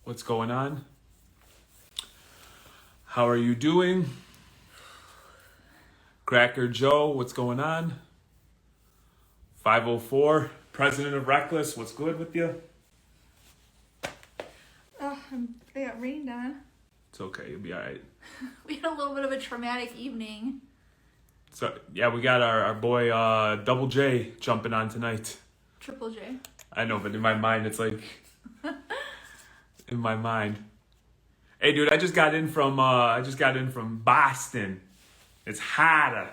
What's going on? How are you doing? Cracker Joe, what's going on? 504, President of Reckless, what's good with you? Oh, I got rained on. It's okay, you'll be all right. We had a little bit of a traumatic evening. So, yeah, we got our boy Double J jumping on tonight. Triple J. I know, but in my mind, it's like... in my mind. Hey, dude, I just got in from Boston. It's hotter.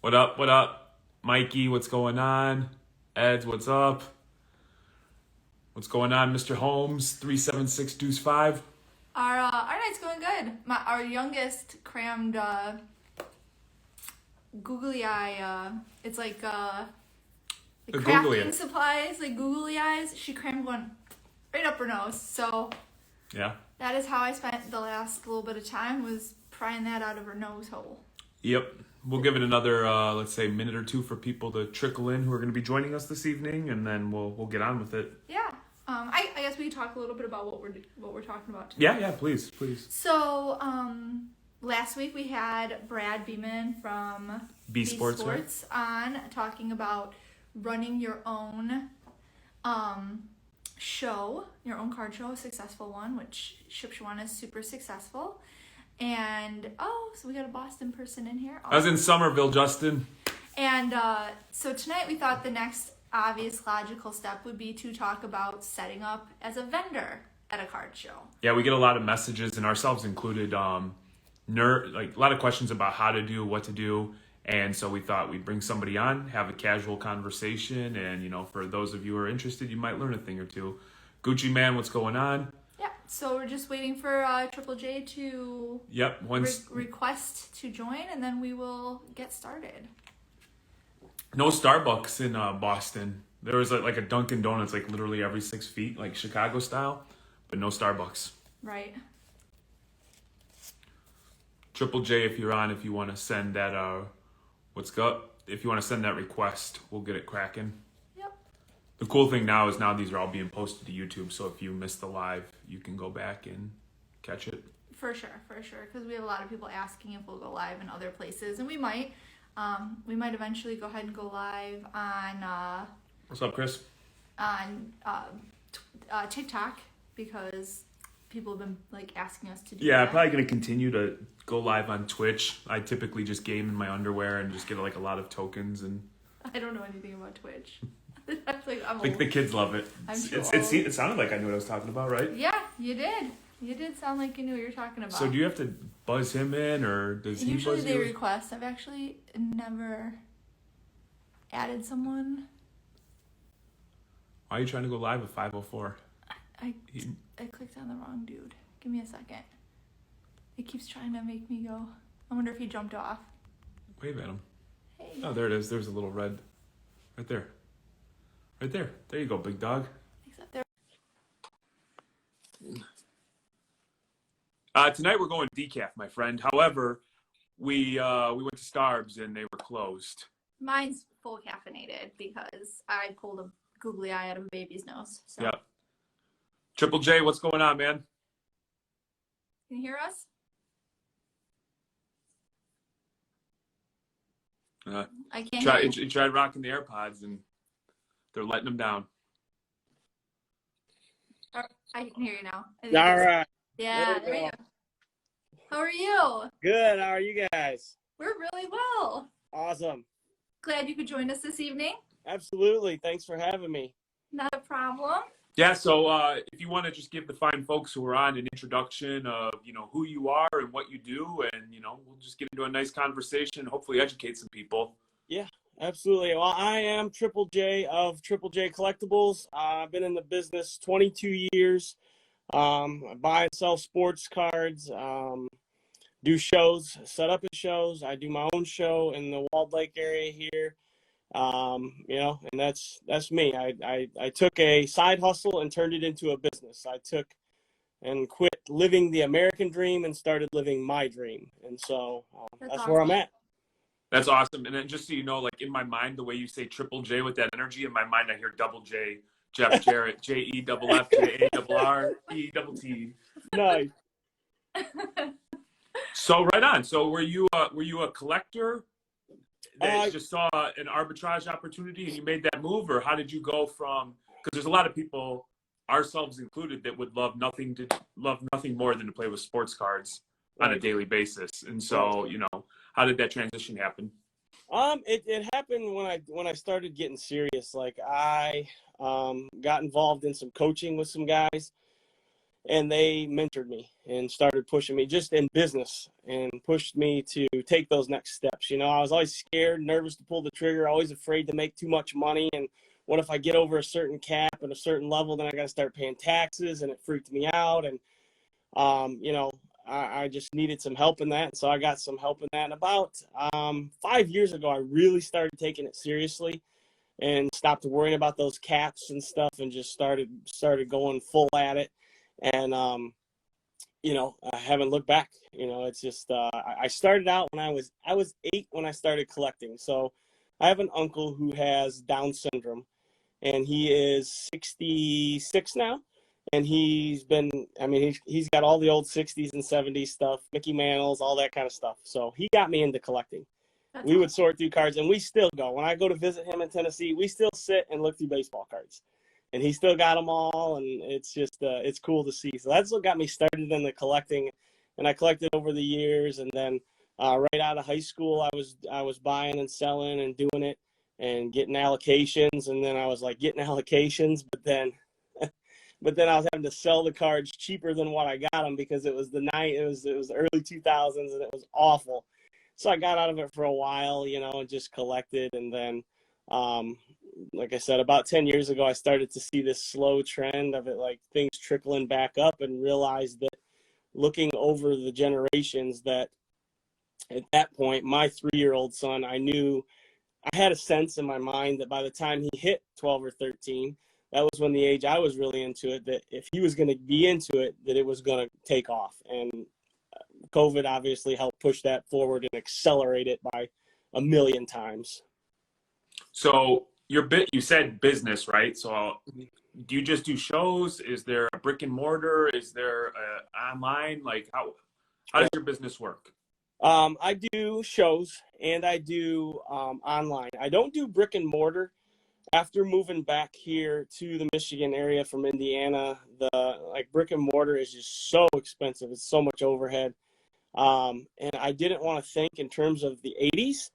What up, what up? Mikey, what's going on? Eds, what's up? What's going on, Mr. Holmes? 376 Deuce 5. Our night's going good. Our youngest crammed googly eye. It's like crafting supplies, like googly eyes. She crammed one right up her nose. So yeah, that is how I spent the last little bit of time, was prying that out of her nose hole. Yep. We'll give it another, let's say, minute or two for people to trickle in who are going to be joining us this evening, and then we'll get on with it. Yeah. I guess we can talk a little bit about what we're talking about today. Yeah, please. So, last week we had Brad Beeman from B Sports right? on talking about running your own show, your own card show, a successful one, which Shipshawana is super successful. And, so we got a Boston person in here. I was in Somerville, Justin. And so tonight we thought the next obvious logical step would be to talk about setting up as a vendor at a card show. Yeah, we get a lot of messages, and ourselves included, a lot of questions about how to do, what to do. And so we thought we'd bring somebody on, have a casual conversation, and, for those of you who are interested, you might learn a thing or two. Gucci Man, what's going on? Yeah, so we're just waiting for Triple J to request to join, and then we will get started. No Starbucks in Boston. There was like a Dunkin' Donuts like literally every 6 feet, like Chicago style, but no Starbucks. Right. Triple J, if you're on, if you want to send that, if you want to send that request, we'll get it cracking. Yep. The cool thing now is these are all being posted to YouTube, so if you missed the live, you can go back and catch it. For sure, because we have a lot of people asking if we'll go live in other places, and we might. We might eventually go ahead and go live on What's up, Chris? On TikTok, because people have been asking us to do that. I'm probably going to continue to go live on Twitch. I typically just game in my underwear and just get a lot of tokens. And I don't know anything about Twitch. The kids love it. It sounded like I knew what I was talking about, right? Yeah, you did. You did sound like you knew what you were talking about. So do you have to buzz him in, or does he buzz you? Usually they request. I've actually never added someone. Why are you trying to go live at 5:04? I clicked on the wrong dude. Give me a second. It keeps trying to make me go. I wonder if he jumped off. Wave at him. Hey. Oh, there it is. There's a little red. Right there. Right there. There you go, big dog. Except there. Tonight we're going decaf, my friend. However, we went to Starbs and they were closed. Mine's full caffeinated because I pulled a googly eye out of a baby's nose. So. Yep. Triple J, what's going on, man? Can you hear us? I can't hear you. You tried rocking the AirPods and they're letting them down. I can hear you now. All right. Yeah, there you go. How are you? Good. How are you guys? We're really well. Awesome. Glad you could join us this evening. Absolutely. Thanks for having me. Not a problem. Yeah, so if you want to just give the fine folks who are on an introduction of, who you are and what you do, and, we'll just get into a nice conversation, hopefully educate some people. Yeah, absolutely. Well, I am Triple J of Triple J Collectables. I've been in the business 22 years. I buy and sell sports cards, do shows, set up shows. I do my own show in the Walled Lake area here. And that's me. I took a side hustle and turned it into a business. I took and quit living the American dream and started living my dream. And so that's awesome. Where I'm at. That's awesome. And then just so you know, in my mind, the way you say Triple J with that energy, in my mind, I hear Double J Jeff Jarrett, JEFFJARRETT. Nice. So right on. So were you a collector that Uh, just saw an arbitrage opportunity and you made that move, or how did you go from? Because there's a lot of people, ourselves included, that would love nothing more than to play with sports cards on a Right. daily basis. And so, how did that transition happen? It happened when I started getting serious. Like I got involved in some coaching with some guys, and they mentored me and started pushing me just in business and pushed me to take those next steps. I was always scared, nervous to pull the trigger, always afraid to make too much money. And what if I get over a certain cap and a certain level, then I got to start paying taxes, and it freaked me out. And, I just needed some help in that. So I got some help in that. And about 5 years ago, I really started taking it seriously and stopped worrying about those caps and stuff and just started going full at it. And, I haven't looked back. It's just, I started out when I was 8 when I started collecting. So I have an uncle who has Down syndrome, and he is 66 now. And he's got all the old 60s and 70s stuff, Mickey Mantles, all that kind of stuff. So he got me into collecting. We would sort through cards, and we still go. When I go to visit him in Tennessee, we still sit and look through baseball cards. And he still got them all, and it's just it's cool to see. So that's what got me started in the collecting, and I collected over the years. And then right out of high school, I was buying and selling and doing it and getting allocations, and then I was like getting allocations, but then I was having to sell the cards cheaper than what I got them because it was the early 2000s, and it was awful. So I got out of it for a while, and just collected. And then, like I said, about 10 years ago, I started to see this slow trend of it, like things trickling back up, and realized that looking over the generations, that at that point, my 3-year-old son, I had a sense in my mind that by the time he hit 12 or 13, that was when the age I was really into it, that if he was going to be into it, that it was going to take off. And COVID obviously helped push that forward and accelerate it by a million times. So you said business, right? So do you just do shows? Is there a brick and mortar? Is there online? Like how does your business work? I do shows, and I do online. I don't do brick and mortar. After moving back here to the Michigan area from Indiana, the brick and mortar is just so expensive. It's so much overhead. And I didn't want to think in terms of the 80s.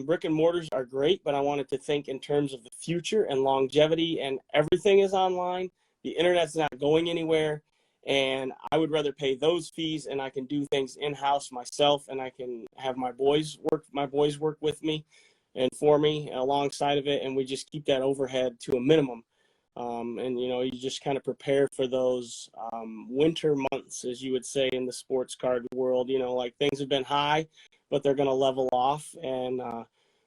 Brick and mortars are great, but I wanted to think in terms of the future and longevity, and everything is online. The internet's not going anywhere, and I would rather pay those fees, and I can do things in-house myself, and I can have my boys work with me and for me alongside of it, and we just keep that overhead to a minimum. And you just kind of prepare for those winter months, as you would say in the sports card world. Like things have been high, but they're going to level off. And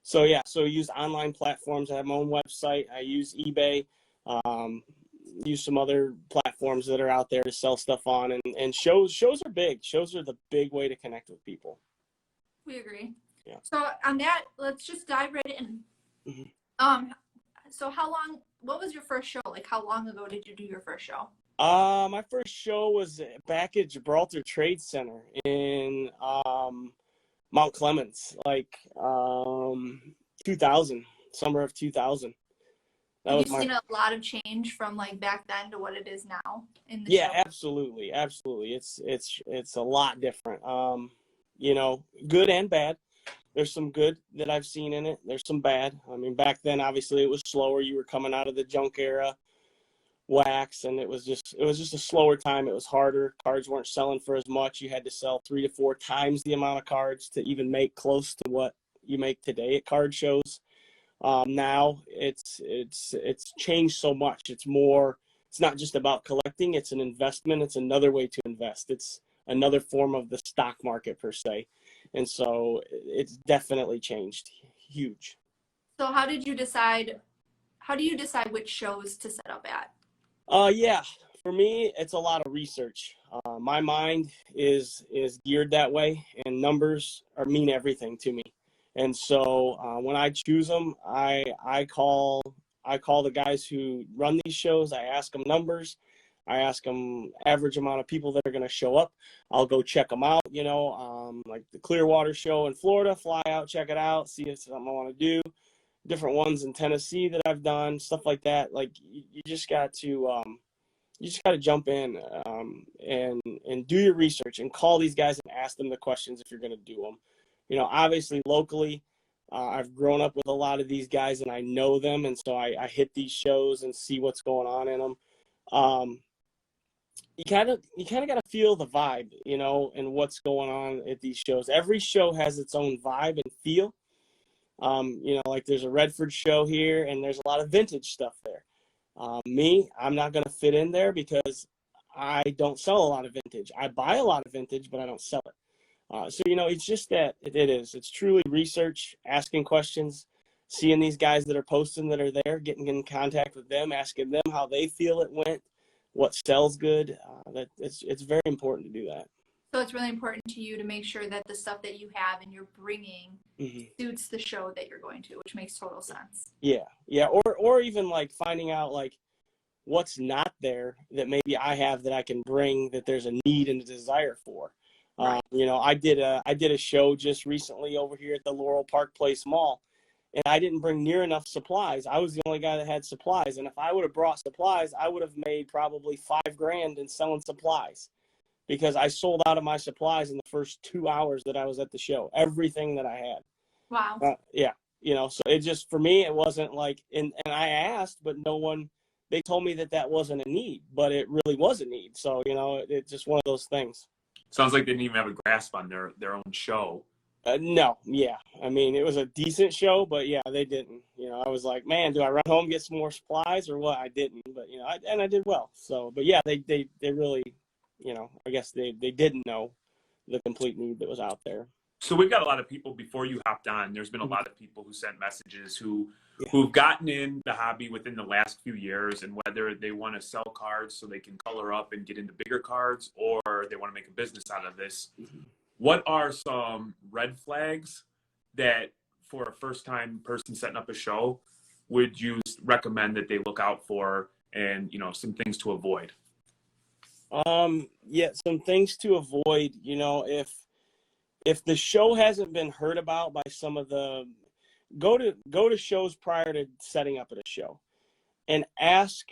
so I use online platforms. I have my own website. I use eBay, use some other platforms that are out there to sell stuff on. And shows are big. Shows are the big way to connect with people. We agree. Yeah. So on that, let's just dive right in. Mm-hmm. So what was your first show? Like how long ago did you do your first show? My first show was back at Gibraltar Trade Center in Mount Clemens, 2000, summer of 2000. Have you seen a lot of change from like back then to what it is now in the show? Absolutely. It's a lot different. Good and bad. There's some good that I've seen in it. There's some bad. I mean, back then, obviously, it was slower. You were coming out of the junk era, wax, and it was just a slower time. It was harder. Cards weren't selling for as much. You had to sell 3 to 4 times the amount of cards to even make close to what you make today at card shows. Now it's changed so much. It's not just about collecting. It's an investment. It's another way to invest. It's another form of the stock market per se. And so it's definitely changed. Huge. So how do you decide which shows to set up at? For me, it's a lot of research. My mind is geared that way, and numbers mean everything to me. And so when I choose them, I call I call the guys who run these shows. I ask them numbers. I ask them average amount of people that are going to show up. I'll go check them out, like the Clearwater show in Florida, fly out, check it out, see if it's something I want to do. Different ones in Tennessee that I've done, stuff like that. Like you just got to jump in and do your research and call these guys and ask them the questions if you're going to do them. Obviously locally, I've grown up with a lot of these guys and I know them, and so I hit these shows and see what's going on in them. You kind of got to feel the vibe, and what's going on at these shows. Every show has its own vibe and feel. Like there's a Redford show here, and there's a lot of vintage stuff there. I'm not going to fit in there because I don't sell a lot of vintage. I buy a lot of vintage, but I don't sell it. So it's just that it's truly research, asking questions, seeing these guys that are posting that are there, getting in contact with them, asking them how they feel it went, what sells good. It's very important to do that. So it's really important to you to make sure that the stuff that you have and you're bringing suits the show that you're going to, which makes total sense. Yeah. Or even like finding out like what's not there that maybe I have that I can bring that there's a need and a desire for. Right. I did a show just recently over here at the Laurel Park Place Mall, and I didn't bring near enough supplies. I was the only guy that had supplies, and if I would have brought supplies, I would have made probably $5,000 in selling supplies, because I sold out of my supplies in the first 2 hours that I was at the show, everything that I had. Wow. Yeah. So it just, for me, it wasn't like, and I asked, but they told me that wasn't a need, but it really was a need. So, it's just one of those things. Sounds like they didn't even have a grasp on their own show. No. Yeah. I mean, it was a decent show, but yeah, they didn't. I was like, man, do I run home, get some more supplies or what? I didn't, but, I did well. So, but yeah, they really, I guess they didn't know the complete need that was out there. So we've got a lot of people before you hopped on. There's been a lot of people who sent messages who've gotten in the hobby within the last few years, and whether they want to sell cards so they can color up and get into bigger cards, or they want to make a business out of this. What are some red flags that, for a first-time person setting up a show, would you recommend that they look out for, and some things to avoid? Yeah, some things to avoid. If the show hasn't been heard about by some of the, go to shows prior to setting up at a show, and ask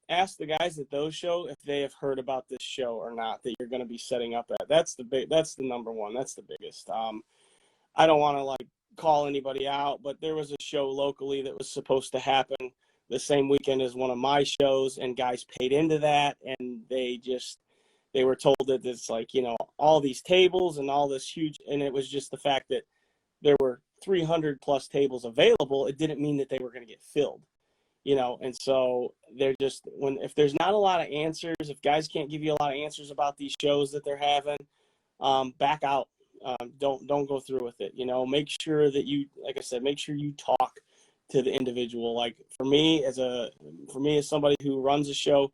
the guys at those shows if they have heard about this show or not that you're going to be setting up at. That's the number one. That's the biggest. I don't want to like call anybody out, but there was a show locally that was supposed to happen the same weekend as one of my shows, and guys paid into that, and they were told that it's like, all these tables and all this huge, and it was just the fact that there were 300 plus tables available. It didn't mean that they were going to get filled, and so they're just, if there's not a lot of answers, if guys can't give you a lot of answers about these shows that they're having, back out. Don't go through with it. Make sure that make sure you talk to the individual. Like for me as somebody who runs a show,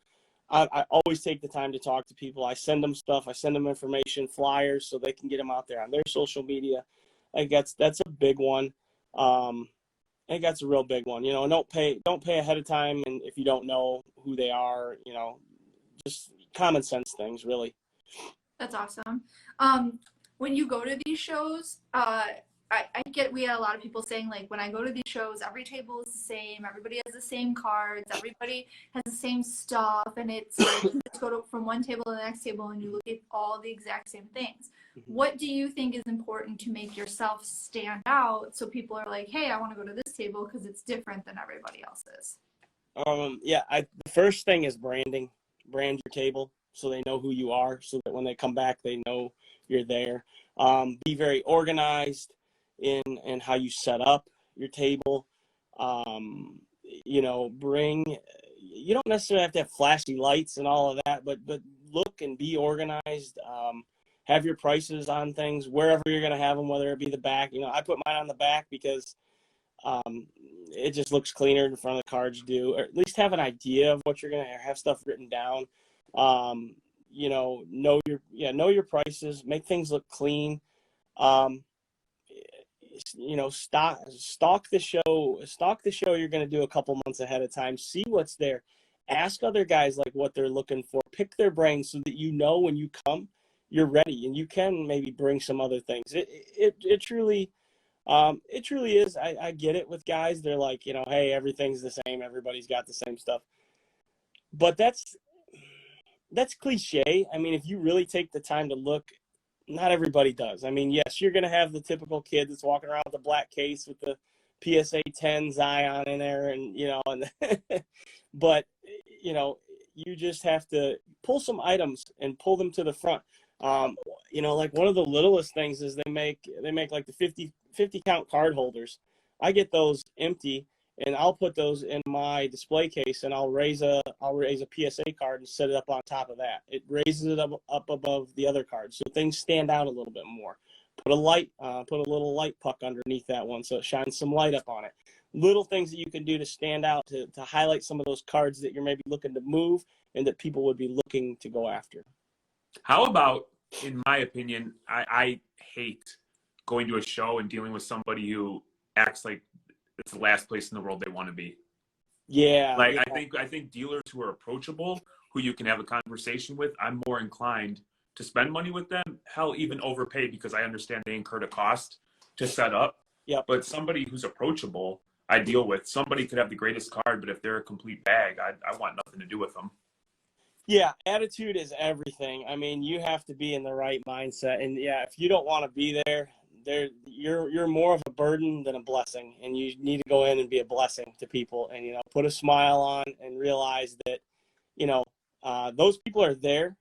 I always take the time to talk to people. I send them stuff. I send them information, flyers, so they can get them out there on their social media. I guess that's a big one. I think that's a real big one. Don't pay ahead of time, and if you don't know who they are, just common sense things, really. That's awesome. When you go to these shows, we had a lot of people saying, like, when I go to these shows, every table is the same, everybody has the same cards, everybody has the same stuff, and it's like you just go from one table to the next table and you look at all the exact same things. What do you think is important to make yourself stand out so people are like, hey, I want to go to this table because it's different than everybody else's? The first thing is branding. Brand your table so they know who you are, so that when they come back, they know you're there. Be very organized in how you set up your table. You don't necessarily have to have flashy lights and all of that, but look and be organized. Have your prices on things wherever you're going to have them, whether it be the back. I put mine on the back because it just looks cleaner in front of the cards do, or at least have an idea of what you're going to have stuff written down. Know your prices, make things look clean. stalk the show you're going to do a couple months ahead of time. See what's there. Ask other guys like what they're looking for. Pick their brains so that when you come, you're ready and you can maybe bring some other things. It truly is. I get it with guys. They're like, hey, everything's the same. Everybody's got the same stuff. But that's cliche. I mean, if you really take the time to look, not everybody does. I mean, yes, you're going to have the typical kid that's walking around with a black case with the PSA 10 Zion in there but you just have to pull some items and pull them to the front. Like one of the littlest things is they make like the 50 count card holders. I get those empty and I'll put those in my display case and I'll raise a PSA card and set it up on top of that. It raises it up above the other cards so things stand out a little bit more. Put a little light puck underneath that one so it shines some light up on it. Little things that you can do to stand out, to highlight some of those cards that you're maybe looking to move and that people would be looking to go after. How about, in my opinion, I hate going to a show and dealing with somebody who acts like it's the last place in the world they want to be. Yeah. Like, yeah. I think dealers who are approachable, who you can have a conversation with, I'm more inclined to spend money with them. Hell, even overpay because I understand they incurred a cost to set up. Yep. But somebody who's approachable, I deal with. Somebody could have the greatest card, but if they're a complete bag, I want nothing to do with them. Yeah, attitude is everything. I mean, you have to be in the right mindset. And yeah, if you don't want to be there, you're more of a burden than a blessing. And you need to go in and be a blessing to people and, put a smile on and realize that, those people are there.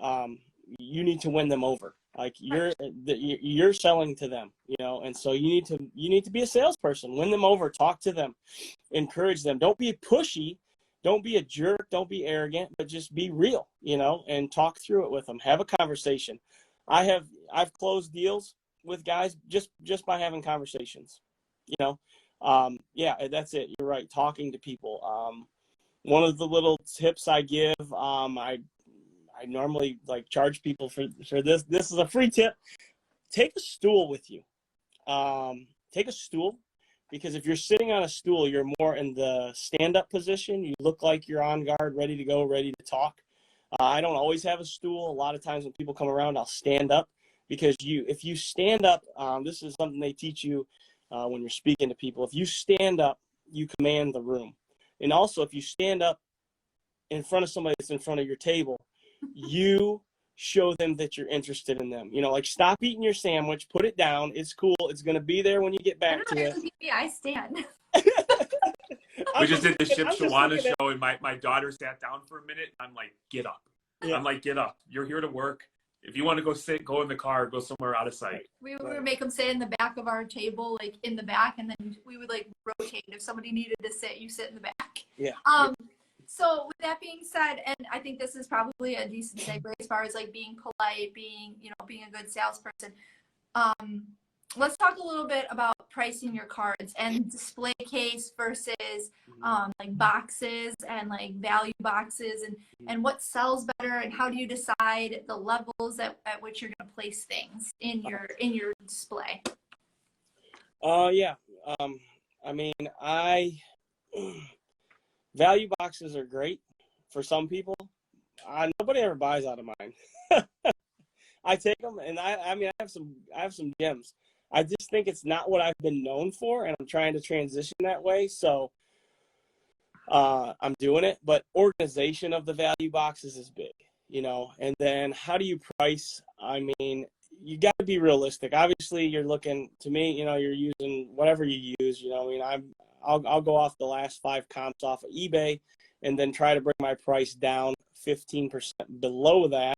You need to win them over. Like you're selling to them, and so you need to be a salesperson, win them over, talk to them, encourage them. Don't be pushy. Don't be a jerk. Don't be arrogant, but just be real, and talk through it with them. Have a conversation. I've closed deals with guys just by having conversations, yeah, that's it. You're right. Talking to people. One of the little tips I give, I normally charge people for this. This is a free tip. Take a stool with you. Take a stool. Because if you're sitting on a stool, you're more in the stand-up position. You look like you're on guard, ready to go, ready to talk. I don't always have a stool. A lot of times when people come around, I'll stand up. Because if you stand up, this is something they teach you when you're speaking to people. If you stand up, you command the room. And also, if you stand up in front of somebody that's in front of your table, you show them that you're interested in them. Stop eating your sandwich, put it down. It's cool. It's going to be there when you get back to it. I stand. We just did the Ship Shawana show, and my daughter sat down for a minute. I'm like, get up. Yeah. I'm like, get up. You're here to work. If you want to go sit, go in the car, go somewhere out of sight. We would make them sit in the back of our table, in the back, and then we would rotate. If somebody needed to sit, you sit in the back. Yeah. So with that being said, and I think this is probably a decent segue as far as being polite, being a good salesperson. Let's talk a little bit about pricing your cards and display case versus boxes and value boxes and what sells better and how do you decide the levels at which you're going to place things in your display? Yeah. I mean, value boxes are great for some people. Nobody ever buys out of mine. I take them, and I have some gems. I just think it's not what I've been known for, and I'm trying to transition that way. So I'm doing it, but organization of the value boxes is big, And then how do you price? I mean, you got to be realistic. Obviously, you're looking to me. You're using whatever you use. I'll go off the last 5 comps off of eBay, and then try to bring my price down 15% below that.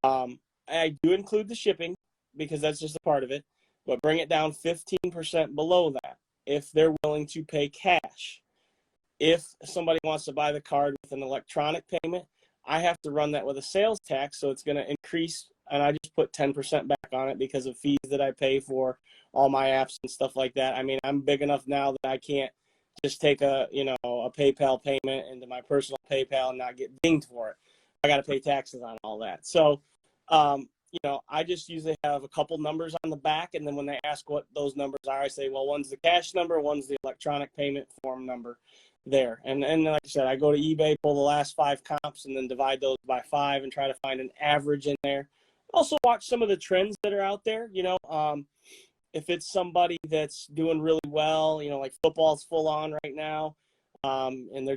I do include the shipping because that's just a part of it, but bring it down 15% below that if they're willing to pay cash. If somebody wants to buy the card with an electronic payment, I have to run that with a sales tax, so it's going to increase, and I just put 10% back on it because of fees that I pay for all my apps and stuff like that. I mean, I'm big enough now that I can't just take a PayPal payment into my personal PayPal and not get dinged for it. I got to pay taxes on all that. So I just usually have a couple numbers on the back, and then when they ask what those numbers are, I say, well, one's the cash number, one's the electronic payment form number there. And like I said, I go to eBay, pull the last 5 comps, and then divide those by 5 and try to find an average in there. Also watch some of the trends that are out there. If it's somebody that's doing really well, like football's full on right now, and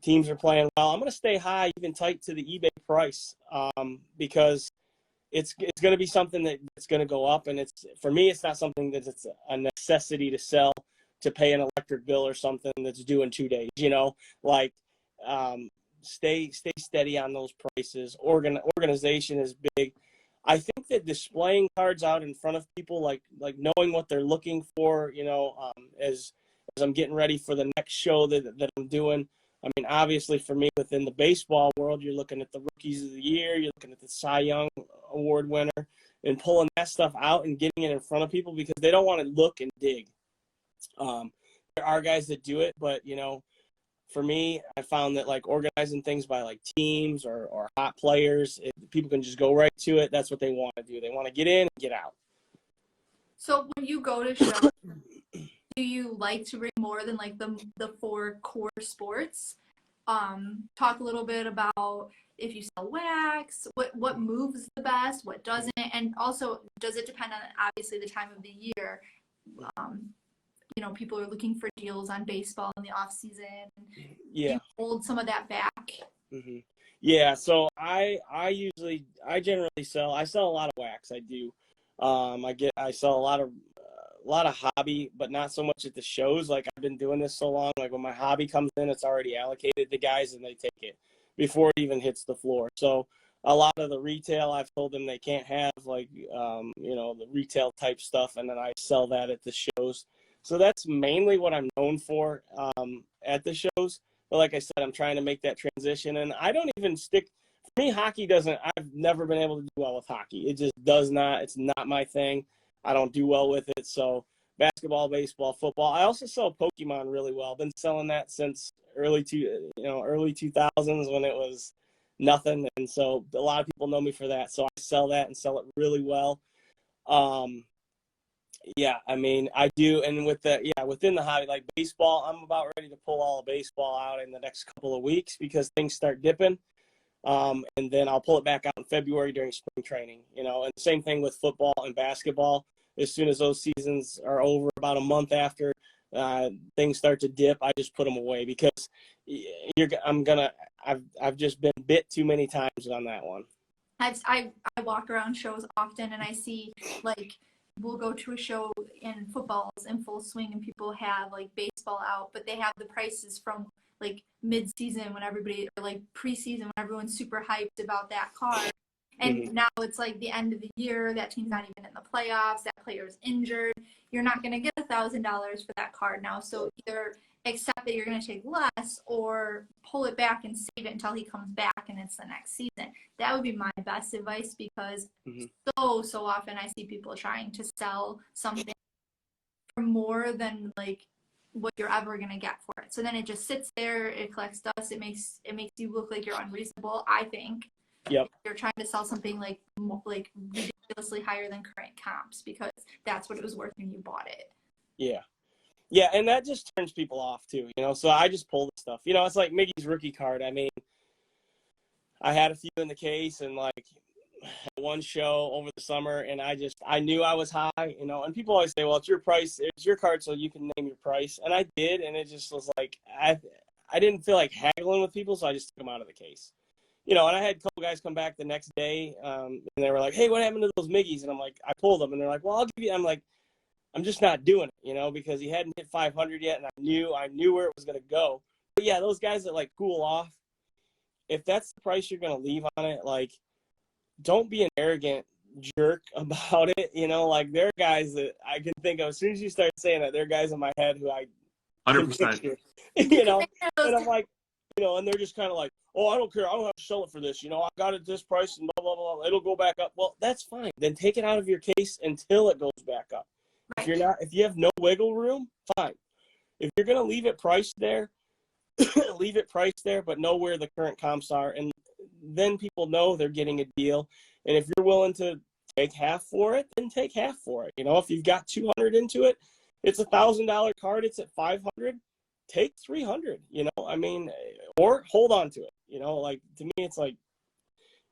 teams are playing well, I'm going to stay high, even tight to the eBay price, because it's going to be something that's going to go up. And for me, it's not something that it's a necessity to sell to pay an electric bill or something that's due in 2 days, stay steady on those prices. Organization is big. I think that displaying cards out in front of people, like knowing what they're looking for, as I'm getting ready for the next show that I'm doing. I mean, obviously for me within the baseball world, you're looking at the rookies of the year, you're looking at the Cy Young Award winner, and pulling that stuff out and getting it in front of people because they don't want to look and dig. There are guys that do it, but for me, I found that like organizing things by like teams or hot players, people can just go right to it. That's what they want to do. They want to get in and get out. So when you go to shows, do you like to bring more than like the 4 core sports? Talk a little bit about if you sell wax, what moves the best, what doesn't, and also does it depend on obviously the time of the year? People are looking for deals on baseball in the off season. Yeah. Do you hold some of that back? Mm-hmm. Yeah. So I generally sell a lot of wax. I do. I sell a lot of hobby, but not so much at the shows. Like I've been doing this so long, like when my hobby comes in, it's already allocated to guys and they take it before it even hits the floor. So a lot of the retail, I've told them they can't have the retail type stuff. And then I sell that at the shows. So that's mainly what I'm known for at the shows. But like I said, I'm trying to make that transition. And I don't even stick – for me, I've never been able to do well with hockey. It just does not – it's not my thing. I don't do well with it. So basketball, baseball, football. I also sell Pokemon really well. I've been selling that since early 2000s when it was nothing. And so a lot of people know me for that. So I sell that and sell it really well. Yeah, I mean, I do. And within the hobby, like baseball, I'm about ready to pull all of baseball out in the next couple of weeks because things start dipping. And then I'll pull it back out in February during spring training, and the same thing with football and basketball. As soon as those seasons are over, about a month after things start to dip, I just put them away because I've just been bit too many times on that one. I walk around shows often and I see like we'll go to a show and football's in full swing and people have like baseball out, but they have the prices from like mid-season when everybody, or like preseason when everyone's super hyped about that card. And now it's like the end of the year, that team's not even in the playoffs, that player's injured. You're not going to get $1,000 for that card now. So either accept that you're going to take less or pull it back and save it until he comes back and it's the next season. That would be my best advice because so often I see people trying to sell something for more than like what you're ever going to get for it. So then it just sits there, it collects dust, it makes you look like you're unreasonable, I think. Yep. You're trying to sell something like ridiculously higher than current comps because that's what it was worth when you bought it. Yeah. Yeah, and that just turns people off too, so I just pull the stuff. It's like Miggy's rookie card. I mean, I had a few in the case and like one show over the summer and I knew I was high, and people always say, well, it's your price, it's your card, so you can name your price. And I did, and it just was like, I didn't feel like haggling with people, so I just took them out of the case. And I had a couple guys come back the next day, and they were like, hey, what happened to those Miggies? And I'm like, I pulled them. And they're like, well, I'll give you. I'm like, I'm just not doing it, because he hadn't hit 500 yet, and I knew where it was going to go. But, yeah, those guys that, like, cool off, if that's the price you're going to leave on it, like, don't be an arrogant jerk about it. Like, there are guys that I can think of. As soon as you start saying that, there are guys in my head who I 100%. And I'm like, and they're just kind of like, oh, I don't care. I don't have to sell it for this. I got it at this price and blah, blah, blah. It'll go back up. Well, that's fine. Then take it out of your case until it goes back up. Right. If you have no wiggle room, fine. If you're going to leave it priced there, leave it priced there, but know where the current comps are. And then people know they're getting a deal. And if you're willing to take half for it, then take half for it. You know, if you've got 200 into it, it's $1,000 card. It's at 500. Take 300. You know, I mean, or hold on to it. You know, like to me, it's like,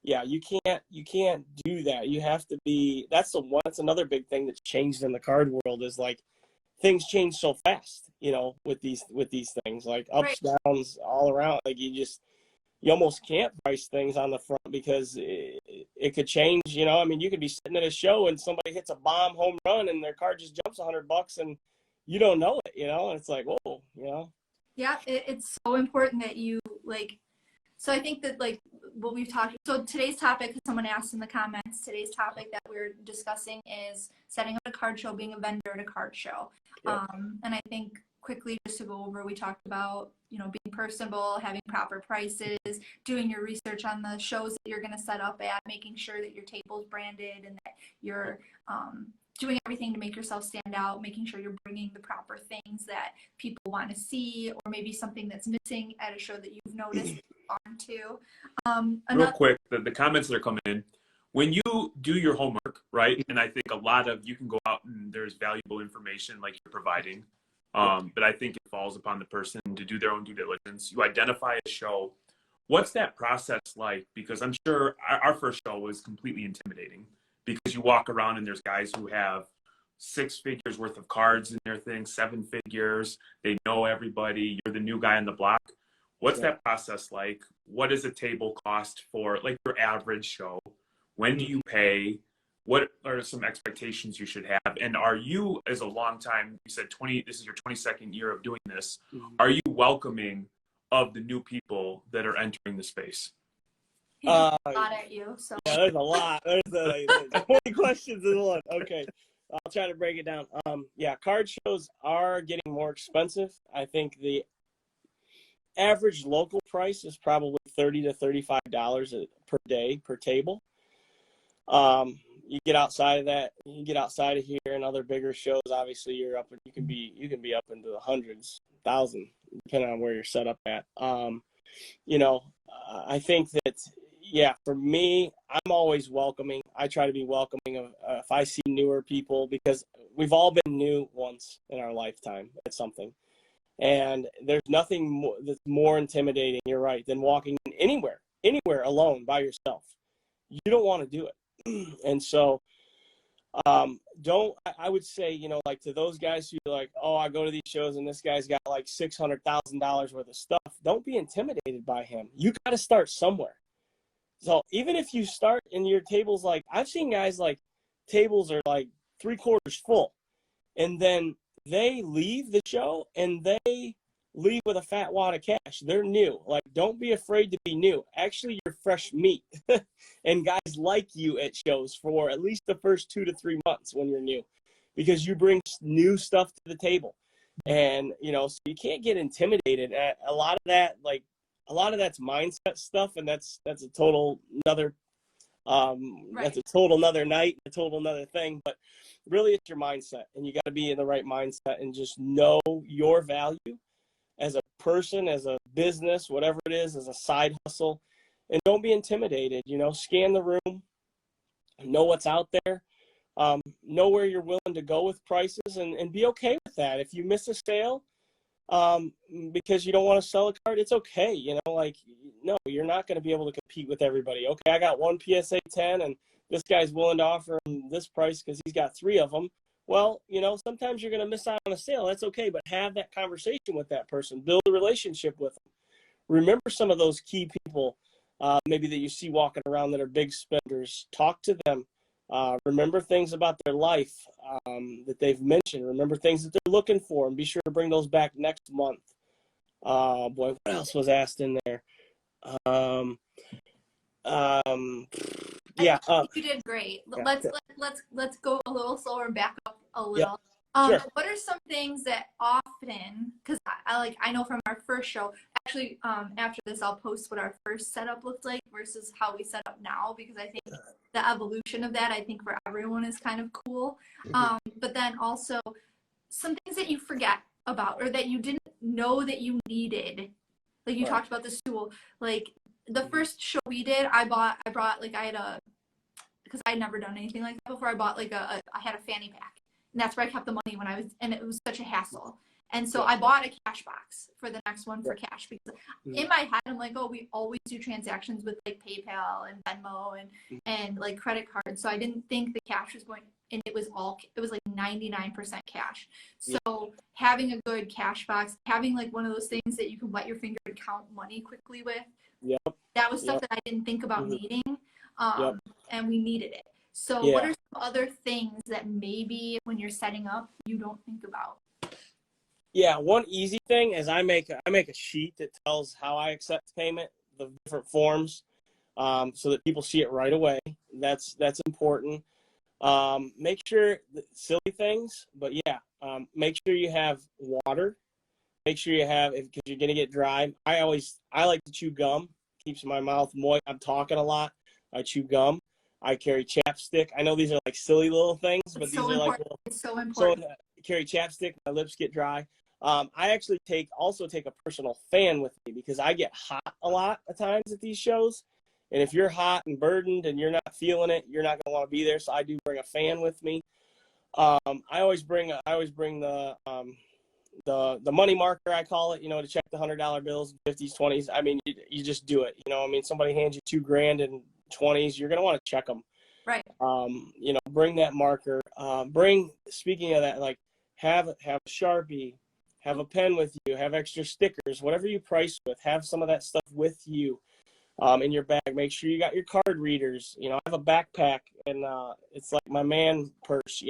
yeah, you can't do that. You have to be. That's another big thing that's changed in the card world is like things change so fast. You know, with these things like ups, downs, all around. Like you almost can't price things on the front because it could change. You know, I mean, you could be sitting at a show and somebody hits a bomb home run and their card just jumps $100 and you don't know it. You know, and it's like, whoa, you know. Yeah, it's so important that you like. So I think that like what we've talked. So today's topic, someone asked in the comments. Today's topic that we're discussing is setting up a card show, being a vendor at a card show. Yeah. And I think quickly just to go over, we talked about, you know, being personable, having proper prices, doing your research on the shows that you're going to set up at, making sure that your table's branded and that you're doing everything to make yourself stand out, making sure you're bringing the proper things that people want to see, or maybe something that's missing at a show that you've noticed on to. Real quick, the comments that are coming in, when you do your homework, right? And I think a lot of you can go out and there's valuable information like you're providing. But I think it falls upon the person to do their own due diligence. You identify a show. What's that process like? Because I'm sure our first show was completely intimidating because you walk around and there's guys who have 6 figures worth of cards in their thing, 7 figures. They know everybody. You're the new guy on the block. What's that process like? What does a table cost for like your average show? When do you pay? What are some expectations you should have? And are you, as a long time, you said this is your 22nd year of doing this. Are you welcoming of the new people that are entering the space? He just a lot at you. So. Yeah, there's a lot. There's 20 questions in one. Okay. I'll try to break it down. Yeah, card shows are getting more expensive. I think the average local price is probably $30 to $35 per day per table. You get outside of that, you get outside of here and other bigger shows. Obviously, you can be up into the hundreds, thousands, depending on where you're set up at. You know, I think that for me, I'm always welcoming. I try to be welcoming of if I see newer people because we've all been new once in our lifetime at something. And there's nothing more that's more intimidating, you're right, than walking in anywhere alone by yourself. You don't want to do it. And so I would say, you know, like to those guys who are like, oh, I go to these shows and this guy's got like $600,000 worth of stuff. Don't be intimidated by him. You got to start somewhere. So even if you start in your tables, like I've seen guys like tables are like 3/4 full and then they leave the show and they leave with a fat wad of cash. They're new. Like, don't be afraid to be new. Actually, you're fresh meat. And guys like you at shows for at least the first 2 to 3 months when you're new because you bring new stuff to the table. And, you know, so you can't get intimidated. A lot of that's mindset stuff. And that's a total another, that's a total another night, a total another thing. But really it's your mindset and you got to be in the right mindset and just know your value as a person, as a business, whatever it is, as a side hustle. And don't be intimidated, you know, scan the room, know what's out there, know where you're willing to go with prices and be okay with that. If you miss a sale because you don't want to sell a card, it's okay. You know, like, no, you're not going to be able to compete with everybody. Okay, I got one PSA 10 and this guy's willing to offer him this price because he's got 3 of them. Well, you know, sometimes you're going to miss out on a sale. That's okay, but have that conversation with that person. Build a relationship with them. Remember some of those key people maybe that you see walking around that are big spenders. Talk to them. Remember things about their life that they've mentioned. Remember things that they're looking for, and be sure to bring those back next month. Boy, what else was asked in there? Yeah, you did great. Yeah. Let's go a little slower and back up a little. Sure. What are some things that often, because I know from our first show, actually after this I'll post what our first setup looked like versus how we set up now, because I think the evolution of that, I think for everyone is kind of cool. But then also some things that you forget about or that you didn't know that you needed. Like you talked about the stool. Like the first show we did, I brought like I had a because I'd never done anything like that before. I bought like I had a fanny pack, and that's where I kept the money when I was, and it was such a hassle. And so I bought a cash box for the next one for cash, because in my head I'm like, oh, we always do transactions with like PayPal and Venmo and like credit cards. So I didn't think the cash was going, and it was like 99% cash. So having a good cash box, having like one of those things that you can wet your finger and count money quickly with, that was stuff that I didn't think about needing, and we needed it. So what are some other things that maybe when you're setting up you don't think about? Yeah, one easy thing is I make a sheet that tells how I accept payment, the different forms, so that people see it right away. That's important. Make sure silly things, but make sure you have water. Make sure you have, because you're gonna get dry. I like to chew gum. Keeps my mouth moist. I'm talking a lot. I chew gum. I carry chapstick. I know these are like silly little things, but these are like little, it's so important. So carry chapstick. My lips get dry. I actually also take a personal fan with me, because I get hot a lot of times at these shows. And if you're hot and burdened and you're not feeling it, you're not going to want to be there. So I do bring a fan with me. I always bring the money marker, I call it, to check the $100 bills, 50s, 20s. I mean, you just do it. Somebody hands you $2,000 in 20s, you're going to want to check them. Right. Bring that marker. Speaking of that, like have a Sharpie. Have a pen with you, have extra stickers, whatever you price with, have some of that stuff with you in your bag. Make sure you got your card readers. I have a backpack, and it's like my man purse,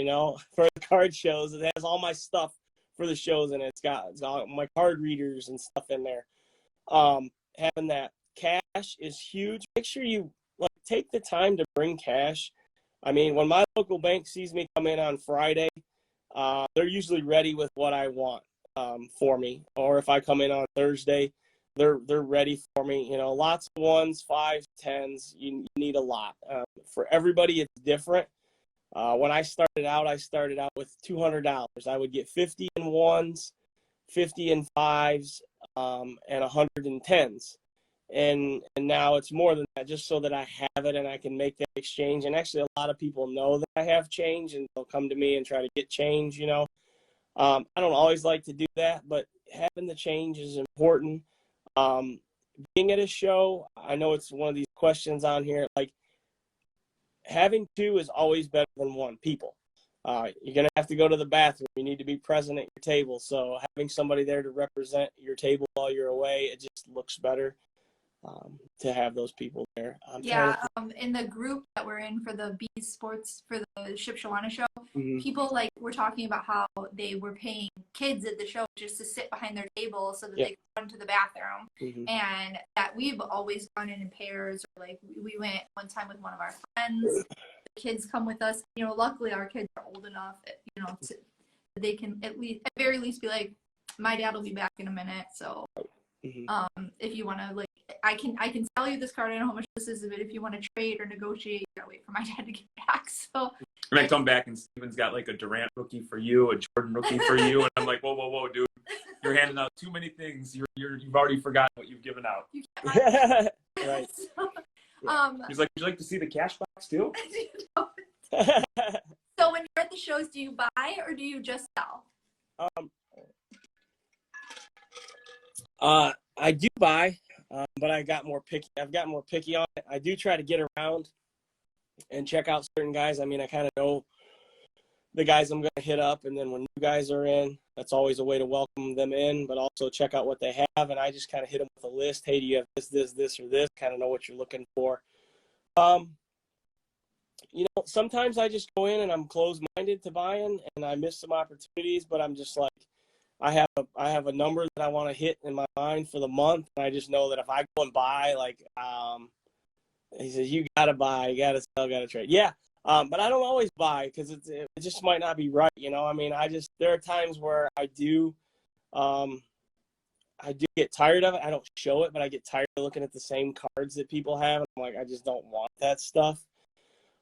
for the card shows. It has all my stuff for the shows, and it's got my card readers and stuff in there. Having that cash is huge. Make sure you take the time to bring cash. I mean, when my local bank sees me come in on Friday, they're usually ready with what I want. For me, or if I come in on Thursday, they're ready for me. Lots of ones, 5s, 10s. You need a lot. For everybody, it's different. When I started out with $200. I would get 50 in ones, 50 in 5s, and 100 in 10s. And now it's more than that, just so that I have it and I can make that exchange. And actually, a lot of people know that I have change, and they'll come to me and try to get change. I don't always like to do that, but having the change is important. Being at a show, I know it's one of these questions on here, like having two is always better than one people. You're going to have to go to the bathroom. You need to be present at your table. So having somebody there to represent your table while you're away, it just looks better to have those people there. In the group that we're in for the Bees Sports, for the Ship Shawana show, people were talking about how they were paying kids at the show just to sit behind their table so that they could run to the bathroom. And that we've always gone in pairs, or like we went one time with one of our friends. The kids come with us. Luckily our kids are old enough, they can at very least be like, my dad will be back in a minute. So if you want to I can sell you this card. I know how much this is, but if you want to trade or negotiate, you gotta wait for my dad to get back. So and I come back and Steven's got like a Durant rookie for you, a Jordan rookie for you, and I'm like, whoa, dude, you're handing out too many things. You've already forgotten what you've given out. Right. He's like, would you like to see the cash box too? So when you're at the shows, do you buy or do you just sell? I do buy. But I've gotten more picky on it. I do try to get around and check out certain guys. I mean, I kind of know the guys I'm going to hit up, and then when new guys are in, that's always a way to welcome them in, but also check out what they have. And I just kind of hit them with a list. Hey, do you have this, or this? Kind of know what you're looking for. Sometimes I just go in and I'm closed-minded to buying, and I miss some opportunities, but I'm just like, I have a number that I want to hit in my mind for the month, and I just know that if I go and buy, he says, you gotta buy, you gotta sell, gotta trade. Yeah, but I don't always buy because it just might not be right. I mean, there are times where I do get tired of it. I don't show it, but I get tired of looking at the same cards that people have, and I'm like, I just don't want that stuff.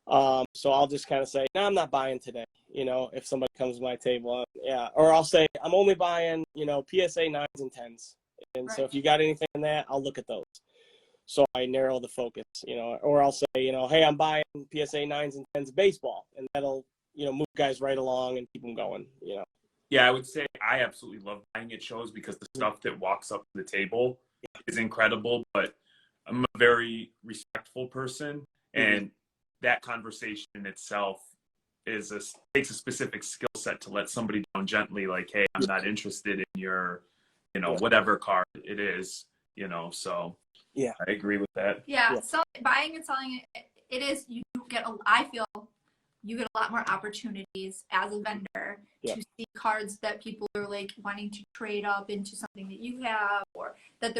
So I'll just kind of say, no, I'm not buying today. If somebody comes to my table, or I'll say, I'm only buying, PSA 9s and 10s. And so if you got anything in that, I'll look at those. So I narrow the focus, or I'll say, hey, I'm buying PSA 9s and 10s baseball, and that'll, move guys right along and keep them going. Yeah, I would say I absolutely love buying at shows because the stuff that walks up to the table is incredible, but I'm a very respectful person, and that conversation in itself takes a specific skill set to let somebody down gently, like, hey, I'm not interested in your, whatever card it is, so Yeah. I agree with that. Yeah. So buying and selling it is, I feel you get a lot more opportunities as a vendor to see cards that people are like wanting to trade up into something that you have, or that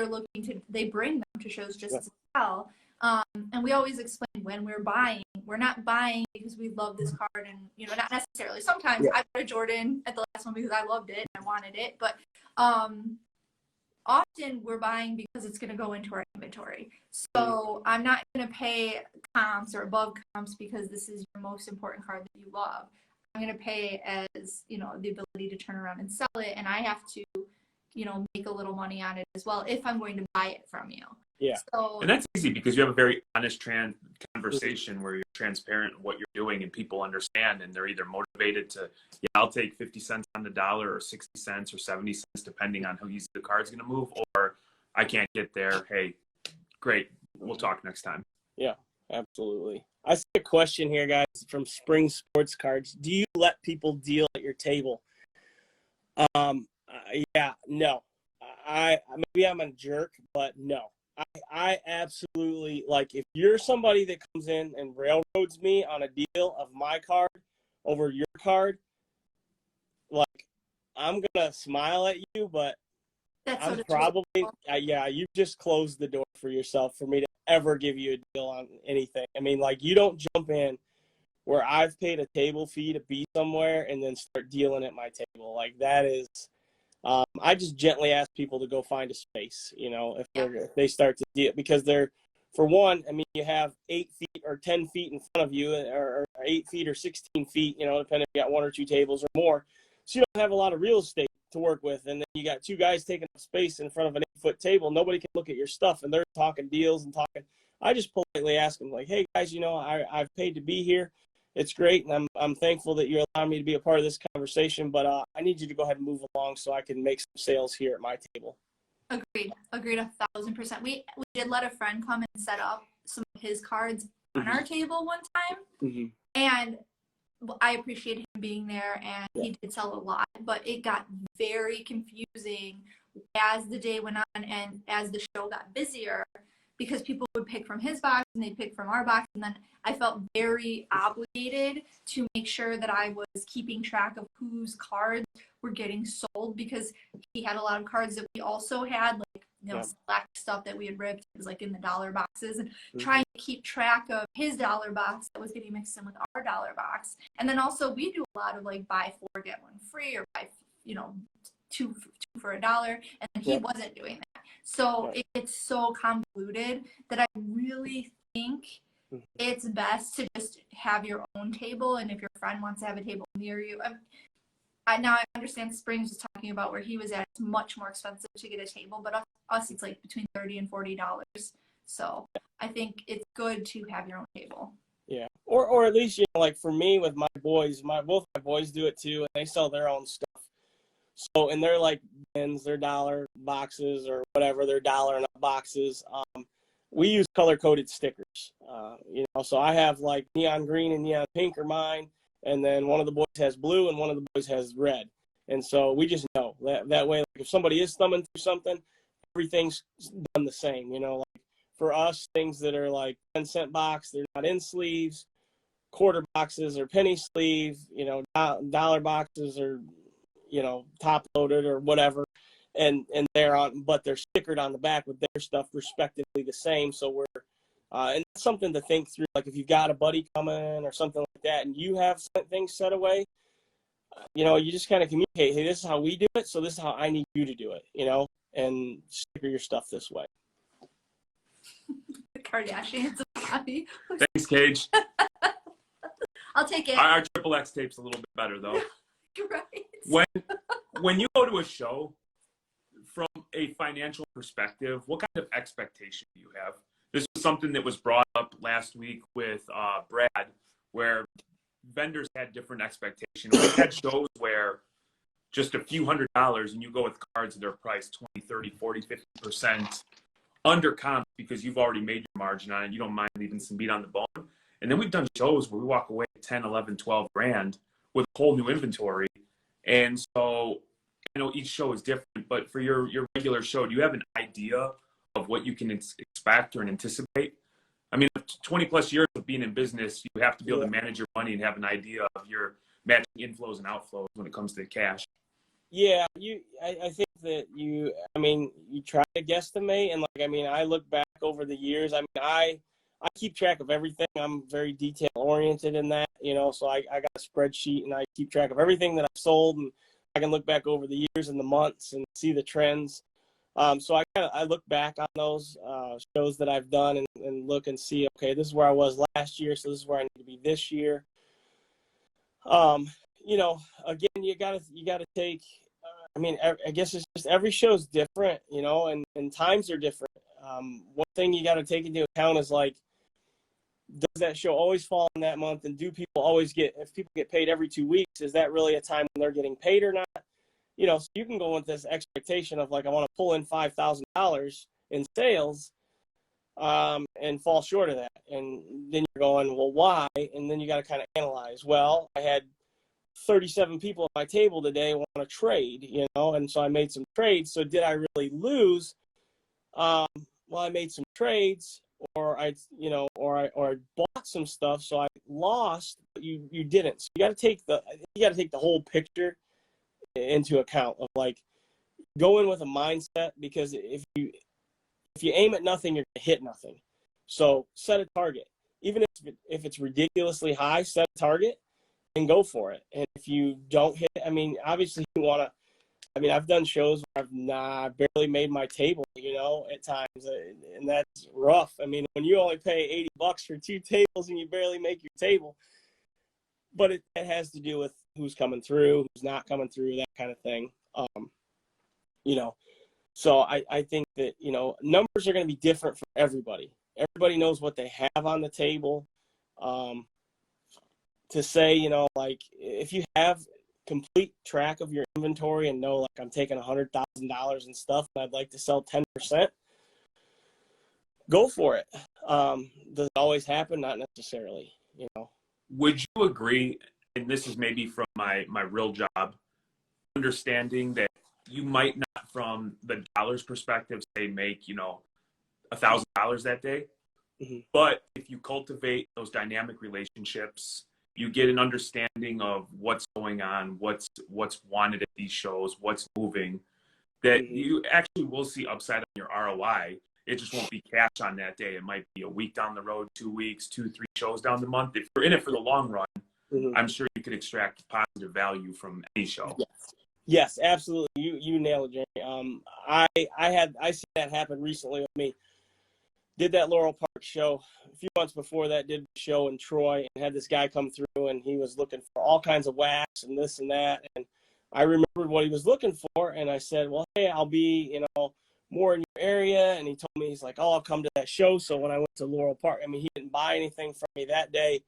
they bring them to shows just to sell. And we always explain when we're buying, we're not buying because we love this card, and not necessarily. Sometimes I bought a Jordan at the last one because I loved it and I wanted it, but often we're buying because it's going to go into our inventory. So I'm not going to pay comps or above comps because this is your most important card that you love. I'm going to pay as, the ability to turn around and sell it. And I have to, make a little money on it as well if I'm going to buy it from you. Yeah. So, And that's easy because you have a very honest conversation where you're transparent in what you're doing and people understand, and they're either motivated to, I'll take 50 cents on the dollar, or 60 cents or 70 cents, depending on how easy the card's going to move, or I can't get there. Hey, great. We'll talk next time. Yeah, absolutely. I see a question here, guys, from Spring Sports Cards. Do you let people deal at your table? Yeah, no. Maybe I'm a jerk, but no. I absolutely, like, if you're somebody that comes in and railroads me on a deal of my card over your card, like, I'm going to smile at you, but I'm probably, you just closed the door for yourself for me to ever give you a deal on anything. I mean, like, you don't jump in where I've paid a table fee to be somewhere and then start dealing at my table. Like, that is, I just gently ask people to go find a space, if they start to deal, because for one, I mean, you have 8 feet or 10 feet in front of you, or 8 feet or 16 feet, depending if you got 1 or 2 tables or more. So you don't have a lot of real estate to work with. And then you got 2 guys taking up space in front of an 8-foot table. Nobody can look at your stuff, and they're talking deals and talking. I just politely ask them, like, hey guys, I've paid to be here. It's great, and I'm thankful that you're allowing me to be a part of this conversation, but I need you to go ahead and move along so I can make some sales here at my table. Agreed 1,000%. We did let a friend come and set up some of his cards on our table one time, and I appreciated him being there, and he did sell a lot, but it got very confusing as the day went on and as the show got busier, because people would pick from his box and they'd pick from our box, and then I felt very obligated to make sure that I was keeping track of whose cards were getting sold, because he had a lot of cards that we also had, like, select stuff that we had ripped. It was like in the dollar boxes, and trying to keep track of his dollar box that was getting mixed in with our dollar box. And then also we do a lot of like buy 4 get 1 free, or buy 2 for $1, and he wasn't doing that. So it gets so convoluted that I really think it's best to just have your own table. And if your friend wants to have a table near you, now I understand Springs was talking about where he was at, it's much more expensive to get a table, but us it's like between $30 and $40. So I think it's good to have your own table. Yeah, or at least, like for me with my boys, both my boys do it too, and they sell their own stuff. So, and they're like bins, they're dollar boxes or whatever, they're dollar and up boxes. We use color-coded stickers, so I have like neon green and neon pink are mine, and then one of the boys has blue and one of the boys has red. And so we just know that way, like if somebody is thumbing through something, everything's done the same, like for us, things that are like 10-cent box, they're not in sleeves, quarter boxes or penny sleeve, dollar boxes are, top loaded or whatever. And they're but they're stickered on the back with their stuff respectively the same. So we're, and that's something to think through. Like if you've got a buddy coming or something like that, and you have things set away, you just kind of communicate, hey, this is how we do it. So this is how I need you to do it, and sticker your stuff this way. The Kardashians of hobby. Thanks, Cage. I'll take it. Our Triple X tape's a little bit better though. Right. When you go to a show, from a financial perspective, what kind of expectation do you have? something that was brought up last week with Brad, where vendors had different expectations. We had shows where just a few $100s and you go with cards that are priced 20, 30, 40, 50% under comp because you've already made your margin on it. You don't mind leaving some meat on the bone. And then we've done shows where we walk away at 10, 11, 12 grand with whole new inventory. And so, I know each show is different, but for your regular show, do you have an idea of what you can expect or anticipate? I mean, 20 plus years of being in business, you have to be able to manage your money and have an idea of your matching inflows and outflows when it comes to cash. Yeah, I think that you try to guesstimate, and I look back over the years. I keep track of everything. I'm very detail oriented in that, so I got a spreadsheet and I keep track of everything that I've sold, and I can look back over the years and the months and see the trends. So I look back on those shows that I've done and look and see, okay, this is where I was last year, so this is where I need to be this year. Again, you gotta take. I guess it's just every show's different, and times are different. One thing you got to take into account is does that show always fall in that month, and do people always if people get paid every 2 weeks, is that really a time when they're getting paid or not? So you can go with this expectation of I want to pull in $5,000 in sales, and fall short of that. And then you're going, well, why? And then you got to kind of analyze, well, I had 37 people at my table today want to trade, and so I made some trades. So did I really lose? Well, I made some trades, or I bought some stuff, so I lost, but you didn't. So you got to take the whole picture into account of go in with a mindset, because if you aim at nothing, you're gonna hit nothing. So set a target, even if it's ridiculously high. Set a target and go for it. And if you don't hit it, obviously you want to. I've done shows where I've barely made my table, at times, and that's rough. When you only pay $80 for 2 tables and you barely make your table, but it has to do with who's coming through, who's not coming through, that kind of thing. So I think that, numbers are going to be different for everybody. Everybody knows what they have on the table. To say, if you have complete track of your inventory and know, I'm taking $100,000 in stuff and I'd like to sell 10%, go for it. Does it always happen? Not necessarily, Would you agree, and this is maybe from my real job, understanding that you might not, from the dollars perspective, say make, $1,000 that day, mm-hmm. but if you cultivate those dynamic relationships, you get an understanding of what's going on, what's wanted at these shows, what's moving, that mm-hmm. you actually will see upside on your ROI. It just won't be cash on that day. It might be a week down the road, 2 weeks, 2-3 shows down the month. If you're in it for the long run, mm-hmm. I'm sure you could extract positive value from any show. Yes, absolutely. You nailed it, Jamie. I see that happen recently with me. Did that Laurel Park show a few months before that, did the show in Troy, and had this guy come through, and he was looking for all kinds of wax and this and that. And I remembered what he was looking for, and I said, well, hey, I'll be, more in your area. And he told me, he's like, oh, I'll come to that show. So when I went to Laurel Park, he didn't buy anything from me that day.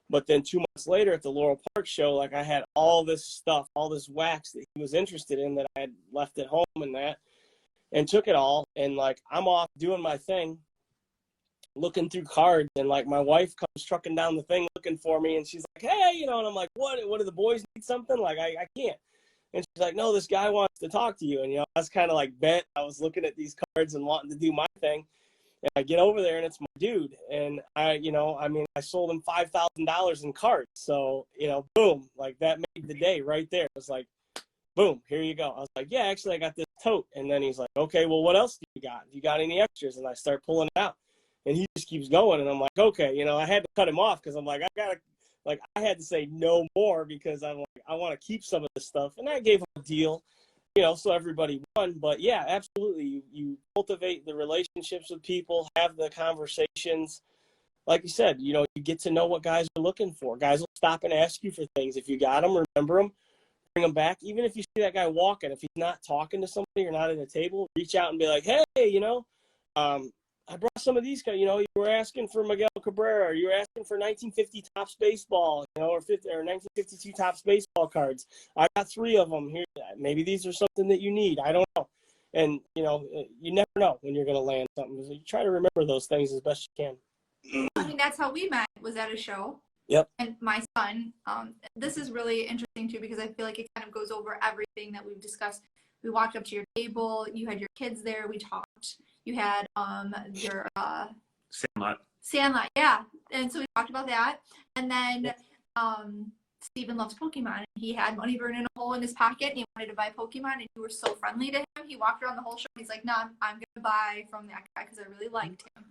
But then 2 months later at the Laurel Park show, I had all this stuff, all this wax that he was interested in that I had left at home and took it all. And I'm off doing my thing, looking through cards, and my wife comes trucking down the thing looking for me, and she's like, hey, and I'm like, what do the boys need something? I can't. And she's like, no, this guy wants to talk to you. And, I was kind of bent. I was looking at these cards and wanting to do my thing. And I get over there, and it's my dude. And I sold him $5,000 in cards. So, boom, that made the day right there. It was like, boom, here you go. I was like, yeah, actually I got this tote. And then he's like, okay, well, what else do you got? You got any extras? And I start pulling it out, and he just keeps going. And I'm like, okay, I had to cut him off, because I'm like, I had to say no more, because I'm like, I want to keep some of this stuff. And I gave him a deal, so everybody won. But yeah, absolutely. You cultivate the relationships with people, have the conversations. Like you said, you get to know what guys are looking for. Guys will stop and ask you for things. If you got them, remember them, bring them back. Even if you see that guy walking, if he's not talking to somebody or not at a table, reach out and be like, hey, I brought some of these guys, you know, you were asking for Miguel Cabrera, you were asking for 1950 Topps baseball, you know, or 1952 Topps baseball cards. I got 3 of them here. Maybe these are something that you need. I don't know. And, you know, you never know when you're going to land something. So you try to remember those things as best you can. I mean, that's how we met, was at a show. Yep. And my son, this is really interesting too, because I feel like it kind of goes over everything that we've discussed. We walked up to your table, you had your kids there, we talked. You had your Sandlot, yeah. And so we talked about that. And then Steven loves Pokemon. He had money burning a hole in his pocket and he wanted to buy Pokemon, and you were so friendly to him. He walked around the whole show. He's like, no, I'm going to buy from that guy because I really liked him.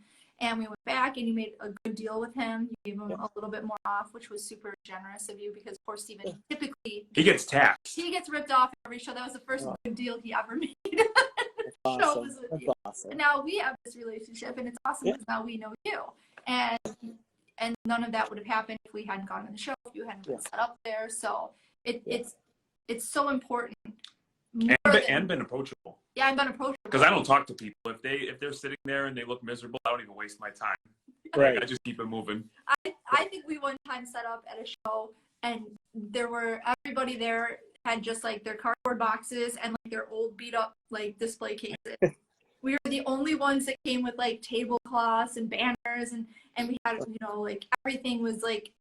And we went back and you made a good deal with him. You gave him a little bit more off, which was super generous of you, because poor Steven typically he gets taxed. He gets ripped off every show. That was the first good deal he ever made. Awesome. Shows with That's you. awesome. And now we have this relationship, and it's awesome because now we know you. And none of that would have happened if we hadn't gone to the show, if you hadn't been set up there. So it's so important. And been approachable. Yeah, I've been approachable. Because I don't talk to people. If they're sitting there and they look miserable, I don't even waste my time. Right. I just keep it moving. I think we one time set up at a show, and everybody there had just like their cardboard boxes and like their old beat up like display cases. We were the only ones that came with like tablecloths and banners, and we had, you know, like everything was like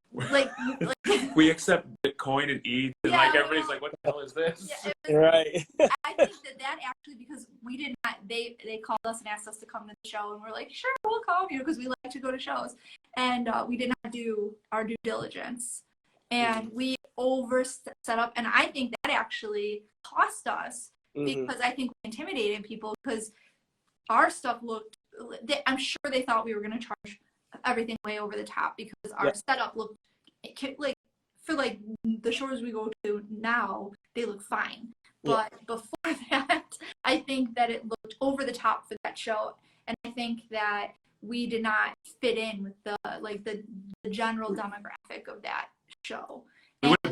we accept Bitcoin and ETH, and like everybody's like, what the hell is this? Yeah, right. I think that actually, because we did not, they called us and asked us to come to the show, and we're like, sure, we'll come, you know, because we like to go to shows, and we did not do our due diligence, and we set up, and I think that actually cost us because I think we intimidated people, because our stuff looked, I'm sure they thought we were going to charge everything way over the top, because our setup looked like, for like the shows we go to now, they look fine. But before that, I think that it looked over the top for that show, and I think that we did not fit in with the general demographic of that show.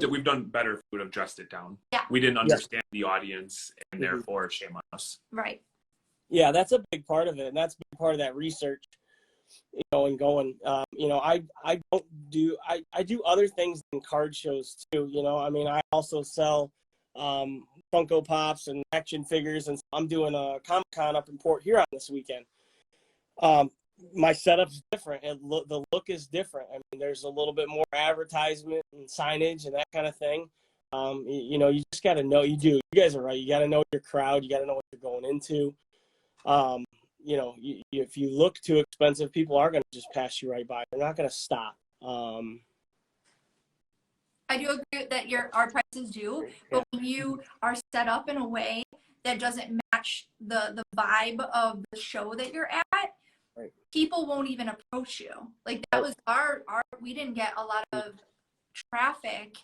We've done better if we would have dressed it down. Yeah. We didn't understand the audience, and therefore shame on us. Right. Yeah, that's a big part of it, and that's a big part of that research. You know, and going, you know, I do other things than card shows too. You know, I mean, I also sell Funko Pops and action figures, and I'm doing a Comic-Con up in Port Huron this weekend. My setup's different, and the look is different. I mean, there's a little bit more advertisement and signage and that kind of thing. You know, you just got to know. You guys are right. You got to know your crowd. You got to know what you're going into. You know, if you look too expensive, people are going to just pass you right by. They're not going to stop. I do agree that our prices do, but when you are set up in a way that doesn't match the vibe of the show that you're at, people won't even approach you. Like that was we didn't get a lot of traffic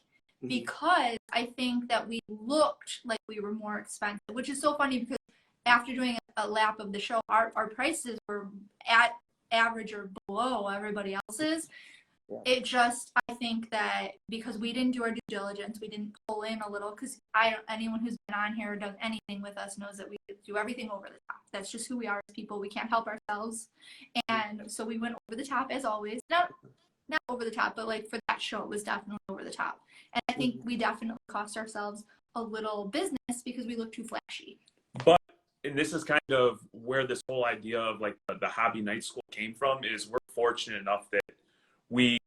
because I think that we looked like we were more expensive, which is so funny because after doing a lap of the show, our prices were at average or below everybody else's. It just, I think that because we didn't do our due diligence, we didn't pull in a little, because anyone who's been on here or does anything with us knows that we do everything over the top. That's just who we are as people. We can't help ourselves. And so we went over the top as always. Not over the top, but like for that show, it was definitely over the top. And I think we definitely cost ourselves a little business because we look too flashy. And this is kind of where this whole idea of like the hobby night school came from, is we're fortunate enough that we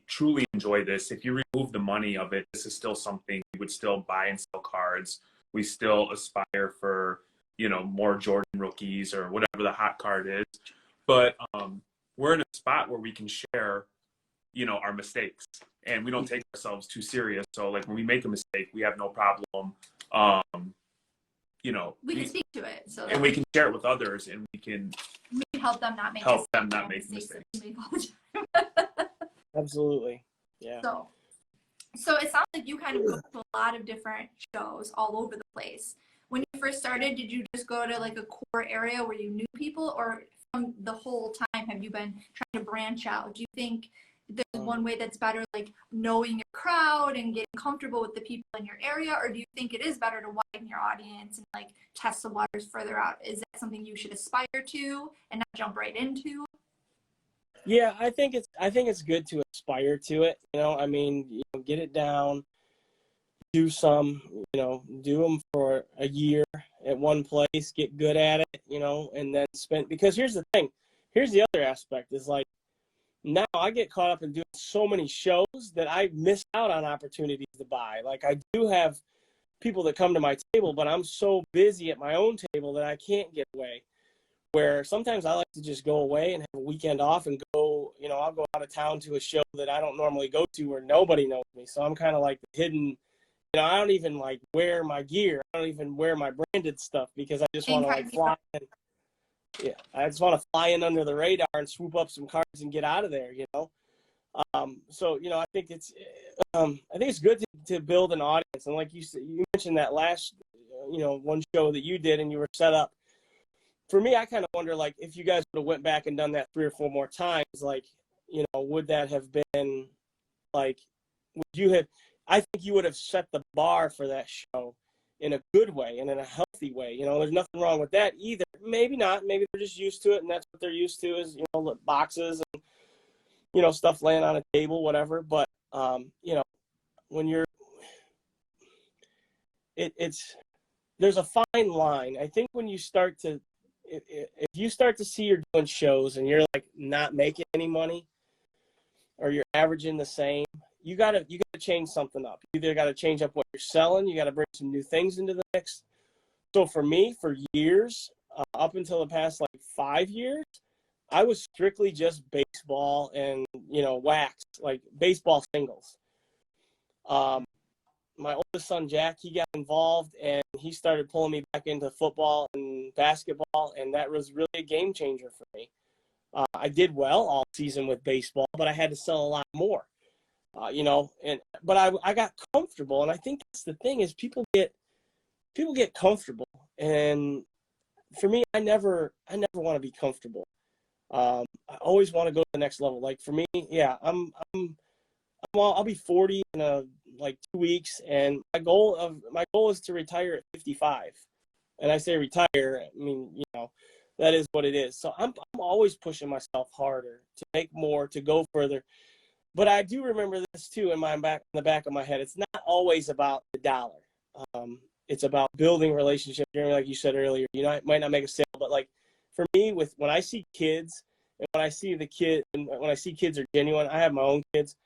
truly enjoy this. If you remove the money of it, this is still something we would still buy and sell cards. We still aspire for, you know, more Jordan rookies or whatever the hot card is. But we're in a spot where we can share, you know, our mistakes, and we don't take ourselves too serious. So like when we make a mistake, we have no problem. You know, we can speak to it, and we can share it with others, and we can help them not make mistakes. Absolutely, yeah. So it sounds like you kind of go to a lot of different shows all over the place. When you first started, did you just go to like a core area where you knew people, or from the whole time have you been trying to branch out? Do you think there's one way that's better, like knowing your crowd and getting comfortable with the people in your area, or do you think it is better to widen your audience and like test the waters further out? Is that something you should aspire to and not jump right into? Yeah, I think it's good to aspire to it. I mean, get it down, do some, do them for a year at one place, get good at it, and then spend. Because here's the thing, here's the other aspect is like now I get caught up in doing so many shows that I miss out on opportunities to buy. Like I do have people that come to my table, but I'm so busy at my own table that I can't get away. Where sometimes I like to just go away and have a weekend off and go, I'll go out of town to a show that I don't normally go to where nobody knows me. So I'm kind of like the hidden, I don't even like wear my gear. I don't even wear my branded stuff because I just want to like fly in. Yeah, I just want to fly in under the radar and swoop up some cards and get out of there, So, I think it's good to build an audience. And like you said, you mentioned that last, one show that you did and you were set up. For me, I kind of wonder, like, if you guys would have went back and done that 3 or 4 more times, like, would that have been, like, would you have, I think you would have set the bar for that show in a good way and in a healthy way. There's nothing wrong with that either. Maybe not. Maybe they're just used to it, and that's what they're used to is, boxes and, stuff laying on a table, whatever. But, when you're, there's a fine line. I think when you start to, if you start to see you're doing shows and you're like not making any money or you're averaging the same, you gotta change something up. You either gotta change up what you're selling, you gotta bring some new things into the mix. So for me, for years, up until the past like 5 years, I was strictly just baseball and wax, like baseball singles. My oldest son, Jack, he got involved and he started pulling me back into football and basketball, and that was really a game changer for me. I did well all season with baseball, but I had to sell a lot more, but I got comfortable, and I think that's the thing is people get comfortable, and for me, I never want to be comfortable. I always want to go to the next level. Like for me, yeah, I'll be 40 in like 2 weeks, and my goal is to retire at 55. And I say retire, I mean, that is what it is. So I'm always pushing myself harder to make more, to go further. But I do remember this too in the back of my head. It's not always about the dollar. It's about building relationships. Like you said earlier, I might not make a sale, but like for me, when I see kids and when I see kids are genuine, I have my own kids.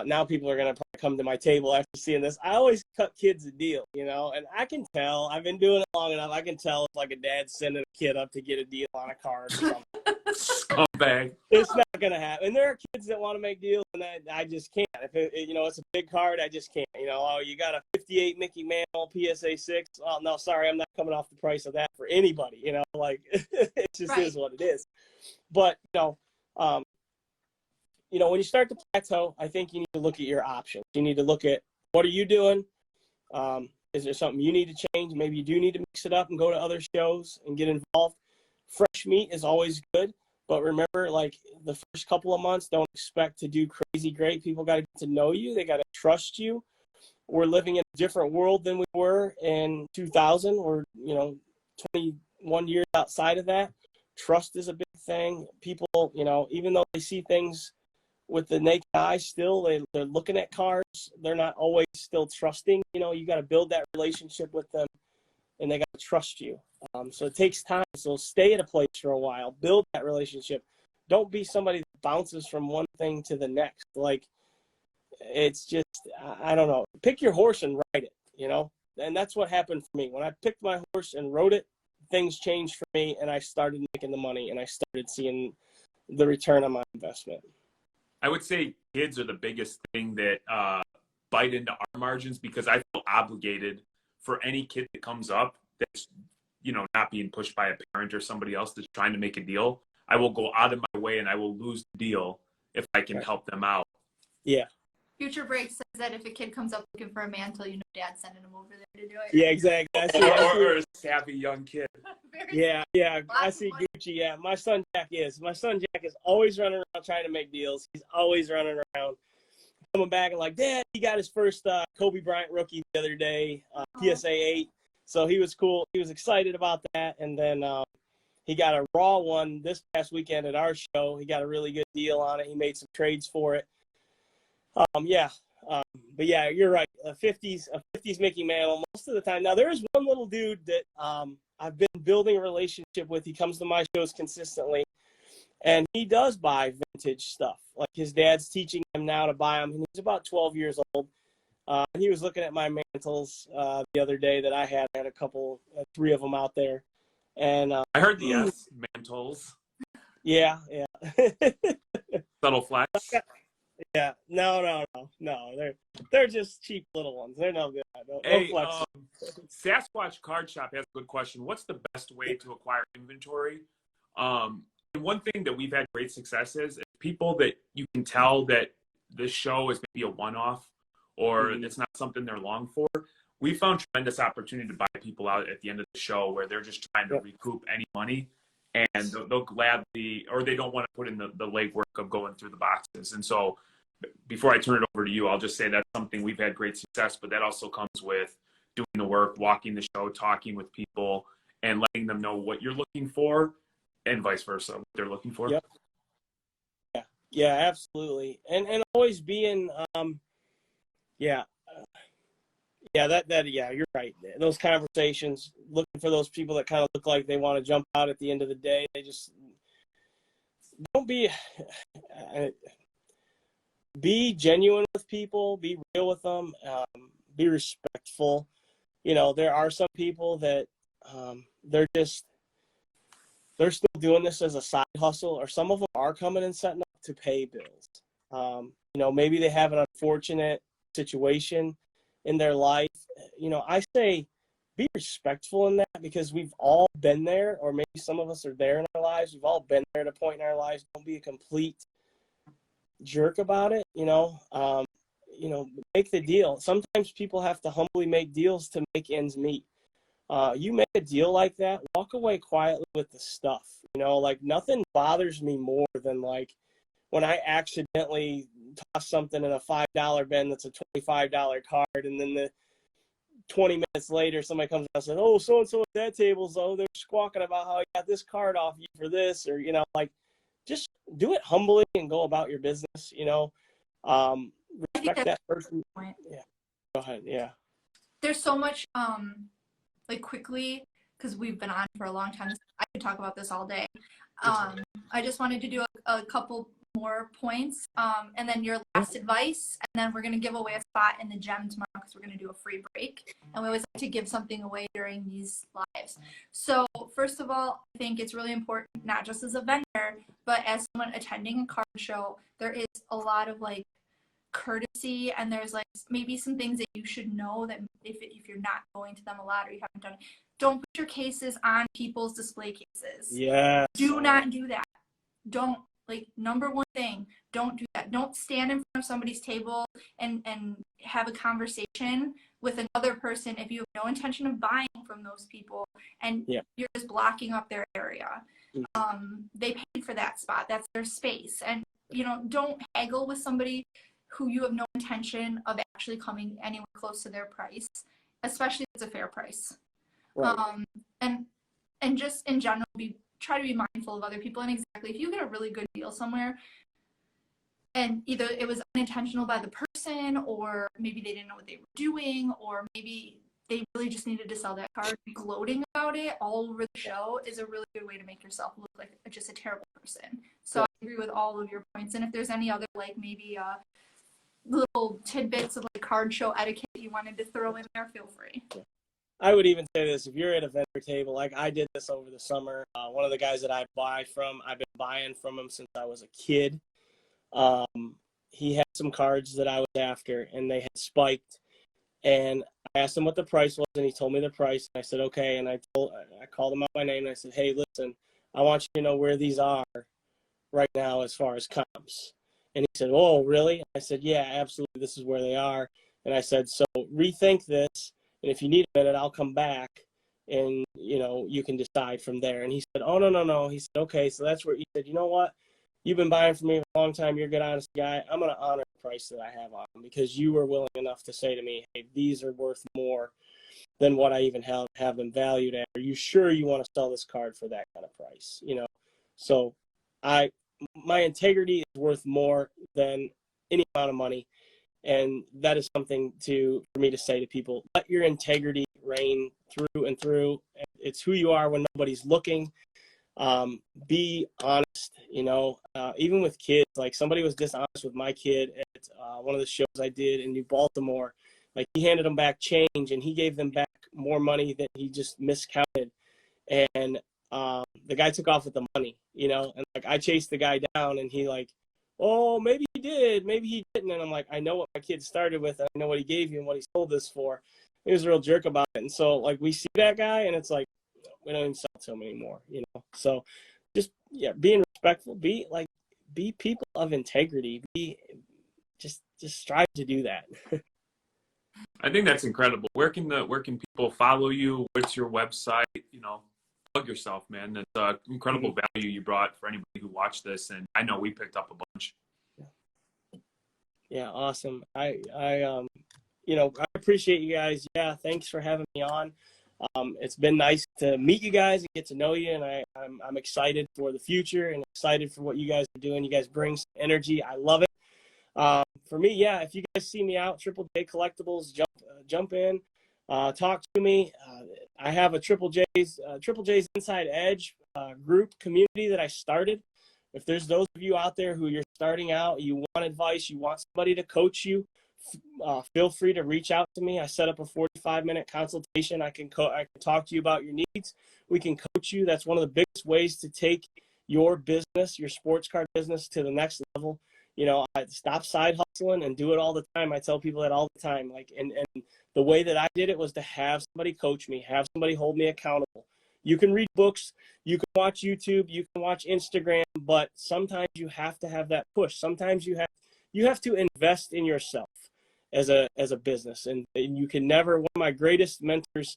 Now people are going to come to my table after seeing this. I always cut kids a deal, and I can tell. I've been doing it long enough. I can tell if like a dad's sending a kid up to get a deal on a card or something. Scumbag. It's not going to happen. And there are kids that want to make deals, and I just can't. If it's a big card, I just can't. Oh, you got a 58 Mickey Mantle PSA 6. Oh, no, sorry, I'm not coming off the price of that for anybody. Like it just is what it is. But, when you start to plateau, I think you need to look at your options. You need to look at what are you doing? Is there something you need to change? Maybe you do need to mix it up and go to other shows and get involved. Fresh meat is always good, but remember, like the first couple of months, don't expect to do crazy great. People got to get to know you. They got to trust you. We're living in a different world than we were in 2000. We're 21 years outside of that. Trust is a big thing. People, even though they see things with the naked eye, still they're looking at cards. They're not always still trusting. You got to build that relationship with them, and they got to trust you. So it takes time. So stay at a place for a while, build that relationship. Don't be somebody that bounces from one thing to the next. Like it's just, I don't know. Pick your horse and ride it. And that's what happened for me when I picked my horse and rode it. Things changed for me, and I started making the money, and I started seeing the return on my investment. I would say kids are the biggest thing that bite into our margins, because I feel obligated for any kid that comes up that's, not being pushed by a parent or somebody else that's trying to make a deal. I will go out of my way and I will lose the deal if I can help them out. Yeah. Future Break says that if a kid comes up looking for a mantle, Dad's sending him over there to do it. Yeah, exactly. Or a savvy young kid. Yeah. I see Gucci. Yeah, my son Jack is always running around trying to make deals. He's always running around, coming back and like, Dad, he got his first Kobe Bryant rookie the other day, PSA 8. So he was cool. He was excited about that, and then he got a raw one this past weekend at our show. He got a really good deal on it. He made some trades for it. But yeah, you're right. A 50s Mickey Mantle most of the time. Now there is one little dude that I've been building a relationship with. He comes to my shows consistently, and he does buy vintage stuff. Like his dad's teaching him now to buy them. And he's about 12 years old. He was looking at my mantles the other day that I had. I had a couple, 3 of them out there, and I heard the S mantles. Yeah. Subtle flex. Yeah, no. They're just cheap little ones. They're no good. No flex. Sasquatch Card Shop has a good question. What's the best way to acquire inventory? And one thing that we've had great success is people that you can tell that this show is maybe a one-off or it's not something they're long for. We found tremendous opportunity to buy people out at the end of the show where they're just trying to recoup any money, and they'll gladly, or they don't want to put in the legwork of going through the boxes. And so before I turn it over to you, I'll just say that's something we've had great success, but that also comes with doing the work, walking the show, talking with people, and letting them know what you're looking for and vice versa, what they're looking for. Yep. Yeah, absolutely. And always being, you're right. Those conversations, looking for those people that kind of look like they want to jump out at the end of the day. They just don't be genuine with people, be real with them, be respectful. You know, there are some people that they're still doing this as a side hustle, or some of them are coming and setting up to pay bills. You know, maybe they have an unfortunate situation in their life. You know, I say be respectful in that, because we've all been there, or maybe some of us are there in our lives. We've all been there at a point in our lives. Don't be a complete jerk about it. You know, make the deal. Sometimes people have to humbly make deals to make ends meet. You make a deal like that, walk away quietly with the stuff. You know, like nothing bothers me more than like when I accidentally toss something in a $5 bin that's a $25 card, and then the 20 minutes later somebody comes out and says, "Oh, so-and-so at that table's, they're squawking about how I got this card off you for this," or, you know, like just do it humbly and go about your business, you know. Respect that person. Yeah. Go ahead. Yeah. There's so much, like quickly, because we've been on for a long time. I could talk about this all day. I just wanted to do a couple more points, and then your last advice, and then we're going to give away a spot in the gym tomorrow because we're going to do a free break, and we always like to give something away during these lives. So first of all, I think it's really important, not just as a vendor, but as someone attending a card show, there is a lot of like courtesy, and there's like maybe some things that you should know that if you're not going to them a lot or you haven't done it, don't put your cases on people's display cases. Yeah. Do not do that. Don't, like, number one thing, don't do that. Don't stand in front of somebody's table and have a conversation with another person if you have no intention of buying from those people, and you're just blocking up their area. They paid for that spot. That's their space. And, you know, don't haggle with somebody who you have no intention of actually coming anywhere close to their price, especially if it's a fair price. Right. And just in general, try to be mindful of other people. And exactly, if you get a really good deal somewhere and either it was unintentional by the person, or maybe they didn't know what they were doing, or maybe they really just needed to sell that card, gloating about it all over the show is a really good way to make yourself look like just a terrible person. So I agree with all of your points. And if there's any other, like, maybe little tidbits of like card show etiquette you wanted to throw in there, feel free. I would even say this: if you're at a vendor table, like I did this over the summer, one of the guys that I buy from, I've been buying from him since I was a kid. He had some cards that I was after, and they had spiked. And I asked him what the price was, and he told me the price. And I said, okay. And I called him out by name, and I said, hey, listen, I want you to know where these are right now as far as comps. And he said, oh, really? I said, yeah, absolutely. This is where they are. And I said, so rethink this. And if you need a minute, I'll come back and, you know, you can decide from there. And he said, oh, no. He said, okay. So that's where he said, you know what? You've been buying from me a long time. You're a good, honest guy. I'm going to honor the price that I have on them because you were willing enough to say to me, hey, these are worth more. than what I even have them valued at. Are you sure you want to sell this card for that kind of price? You know, so my integrity is worth more than any amount of money. And that is something for me to say to people: let your integrity reign through and through. It's who you are when nobody's looking. Be honest, you know, even with kids. Like, somebody was dishonest with my kid at one of the shows I did in New Baltimore. Like, he handed them back change, and he gave them back more money than he just miscounted. And the guy took off with the money, you know, and like, I chased the guy down, and he like, oh, maybe he did, maybe he didn't. And I'm like, I know what my kid started with, and I know what he gave you and what he sold this for. He was a real jerk about it. And so, like, we see that guy, and it's like, we don't even sell to him anymore, you know? So just, yeah, being respectful, be people of integrity, just strive to do that. I think that's incredible. Where can people follow you? What's your website? You know, plug yourself, man. That's incredible value you brought for anybody who watched this, and I know we picked up a bunch. Yeah, awesome. I you know, I appreciate you guys. Yeah, thanks for having me on. It's been nice to meet you guys and get to know you, and I'm excited for the future and excited for what you guys are doing. You guys bring some energy. I love it. For me, yeah, if you guys see me out, Triple J Collectables, jump in, talk to me. I have a Triple J's Inside Edge group community that I started. If there's those of you out there who you're starting out, you want advice, you want somebody to coach you, feel free to reach out to me. I set up a 45-minute consultation. I can talk to you about your needs. We can coach you. That's one of the biggest ways to take your business, your sports card business, to the next level. You know, I stop side hustling and do it all the time. I tell people that all the time. Like, and the way that I did it was to have somebody coach me, have somebody hold me accountable. You can read books, you can watch YouTube, you can watch Instagram, but sometimes you have to have that push. Sometimes you have to invest in yourself as a business. And you can never, one of my greatest mentors,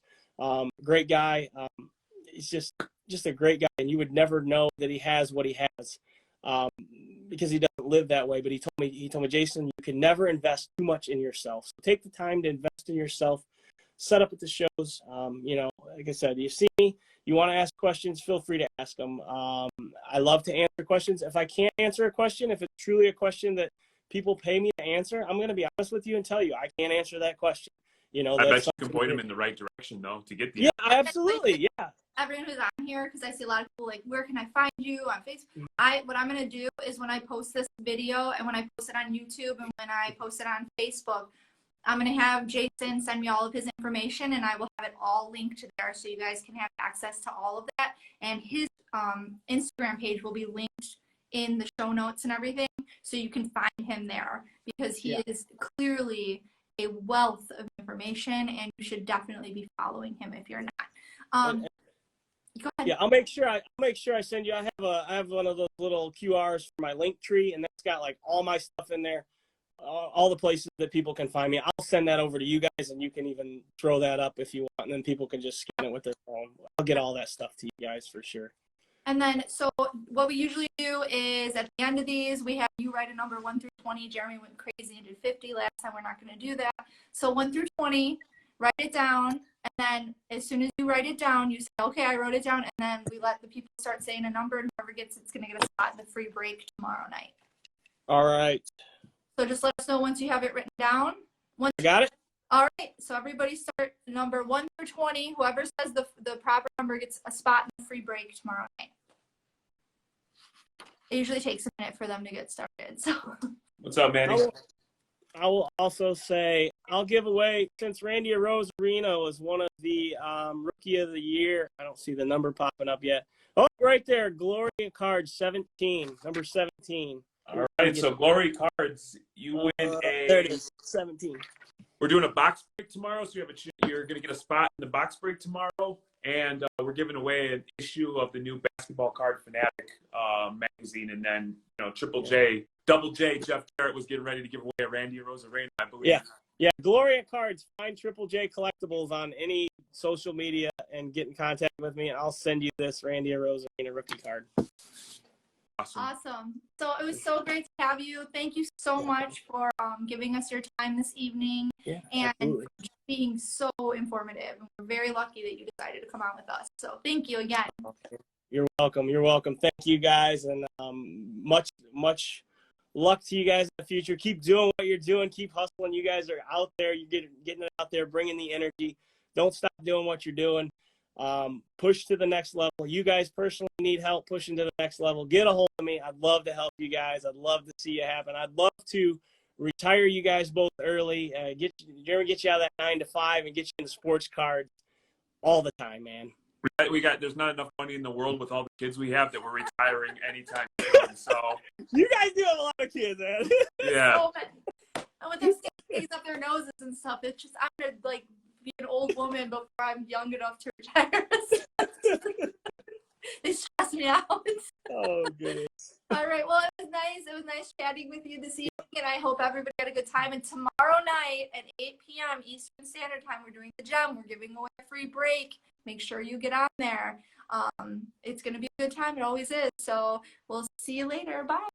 great guy, he's just a great guy, and you would never know that he has what he has. Because he doesn't live that way. But he told me, Jason, you can never invest too much in yourself. So take the time to invest in yourself. Set up at the shows. You know, like I said, you see me, you want to ask questions, feel free to ask them. I love to answer questions. If I can't answer a question, if it's truly a question that people pay me to answer, I'm going to be honest with you and tell you I can't answer that question. You know, I bet you can point them in the right direction, though, to get the answer. Absolutely, yeah. Everyone who's on here, because I see a lot of people like, where can I find you on Facebook? What I'm going to do is, when I post this video and when I post it on YouTube and when I post it on Facebook, I'm going to have Jason send me all of his information, and I will have it all linked there so you guys can have access to all of that. And his Instagram page will be linked in the show notes and everything, so you can find him there, because he is clearly a wealth of information, and you should definitely be following him if you're not. Go ahead. Yeah, I'll make sure I send you. I have one of those little QRs for my link tree, and that's got like all my stuff in there, all the places that people can find me. I'll send that over to you guys, and you can even throw that up if you want, and then people can just scan it with their phone. I'll get all that stuff to you guys for sure. And then, so what we usually do is, at the end of these, we have you write a number 1 through 20. Jeremy went crazy and did 50 last time. We're not going to do that. So 1 through 20, write it down. And then as soon as you write it down, you say, okay, I wrote it down. And then we let the people start saying a number, and whoever gets it's going to get a spot in the free break tomorrow night. All right. So just let us know once you have it written down. I got it. All right. So everybody start number 1 through 20. Whoever says the proper number gets a spot in the free break tomorrow night. It usually takes a minute for them to get started. So what's up, Manny? I will also say, I'll give away, since Randy Arozarena was one of the Rookie of the Year. I don't see the number popping up yet. Oh, right there, Gloria Card 17, number 17. All right, so Glory Cards, you win a. There it is, 17. We're doing a box break tomorrow, so you're going to get a spot in the box break tomorrow, and we're giving away an issue of the new Basketball Card Fanatic magazine, and then Triple J, Double J, Jeff Garrett was getting ready to give away a Randy Arozarena, I believe. Yeah. Gloria Cards. Find Triple J Collectables on any social media and get in contact with me, and I'll send you this Randy Arozarena rookie card. Awesome. So it was so great to have you. Thank you so much for giving us your time this evening, and absolutely. being so informative. We're very lucky that you decided to come on with us. So thank you again. You're welcome. You're welcome. Thank you guys, and much luck to you guys in the future. Keep doing what you're doing. Keep hustling. You guys are out there. You're getting it out there, bringing the energy. Don't stop doing what you're doing. Push to the next level. You guys personally need help pushing to the next level. Get a hold of me. I'd love to help you guys. I'd love to see you happen. I'd love to retire you guys both early. Get you out of that 9 to 5 and get you in the sports cards all the time, man. There's not enough money in the world with all the kids we have that we're retiring anytime soon. So you guys do have a lot of kids, man. Yeah. So many. And with them sticking up their noses and stuff, it's just, I'm gonna like be an old woman before I'm young enough to retire. They stress me out. Oh, goodness. All right. Well, it was nice. It was nice chatting with you this evening, and I hope everybody had a good time. And tomorrow night at 8 p.m. Eastern Standard Time, we're doing the gem. We're giving away a free break. Make sure you get on there. It's going to be a good time. It always is. So we'll see you later. Bye.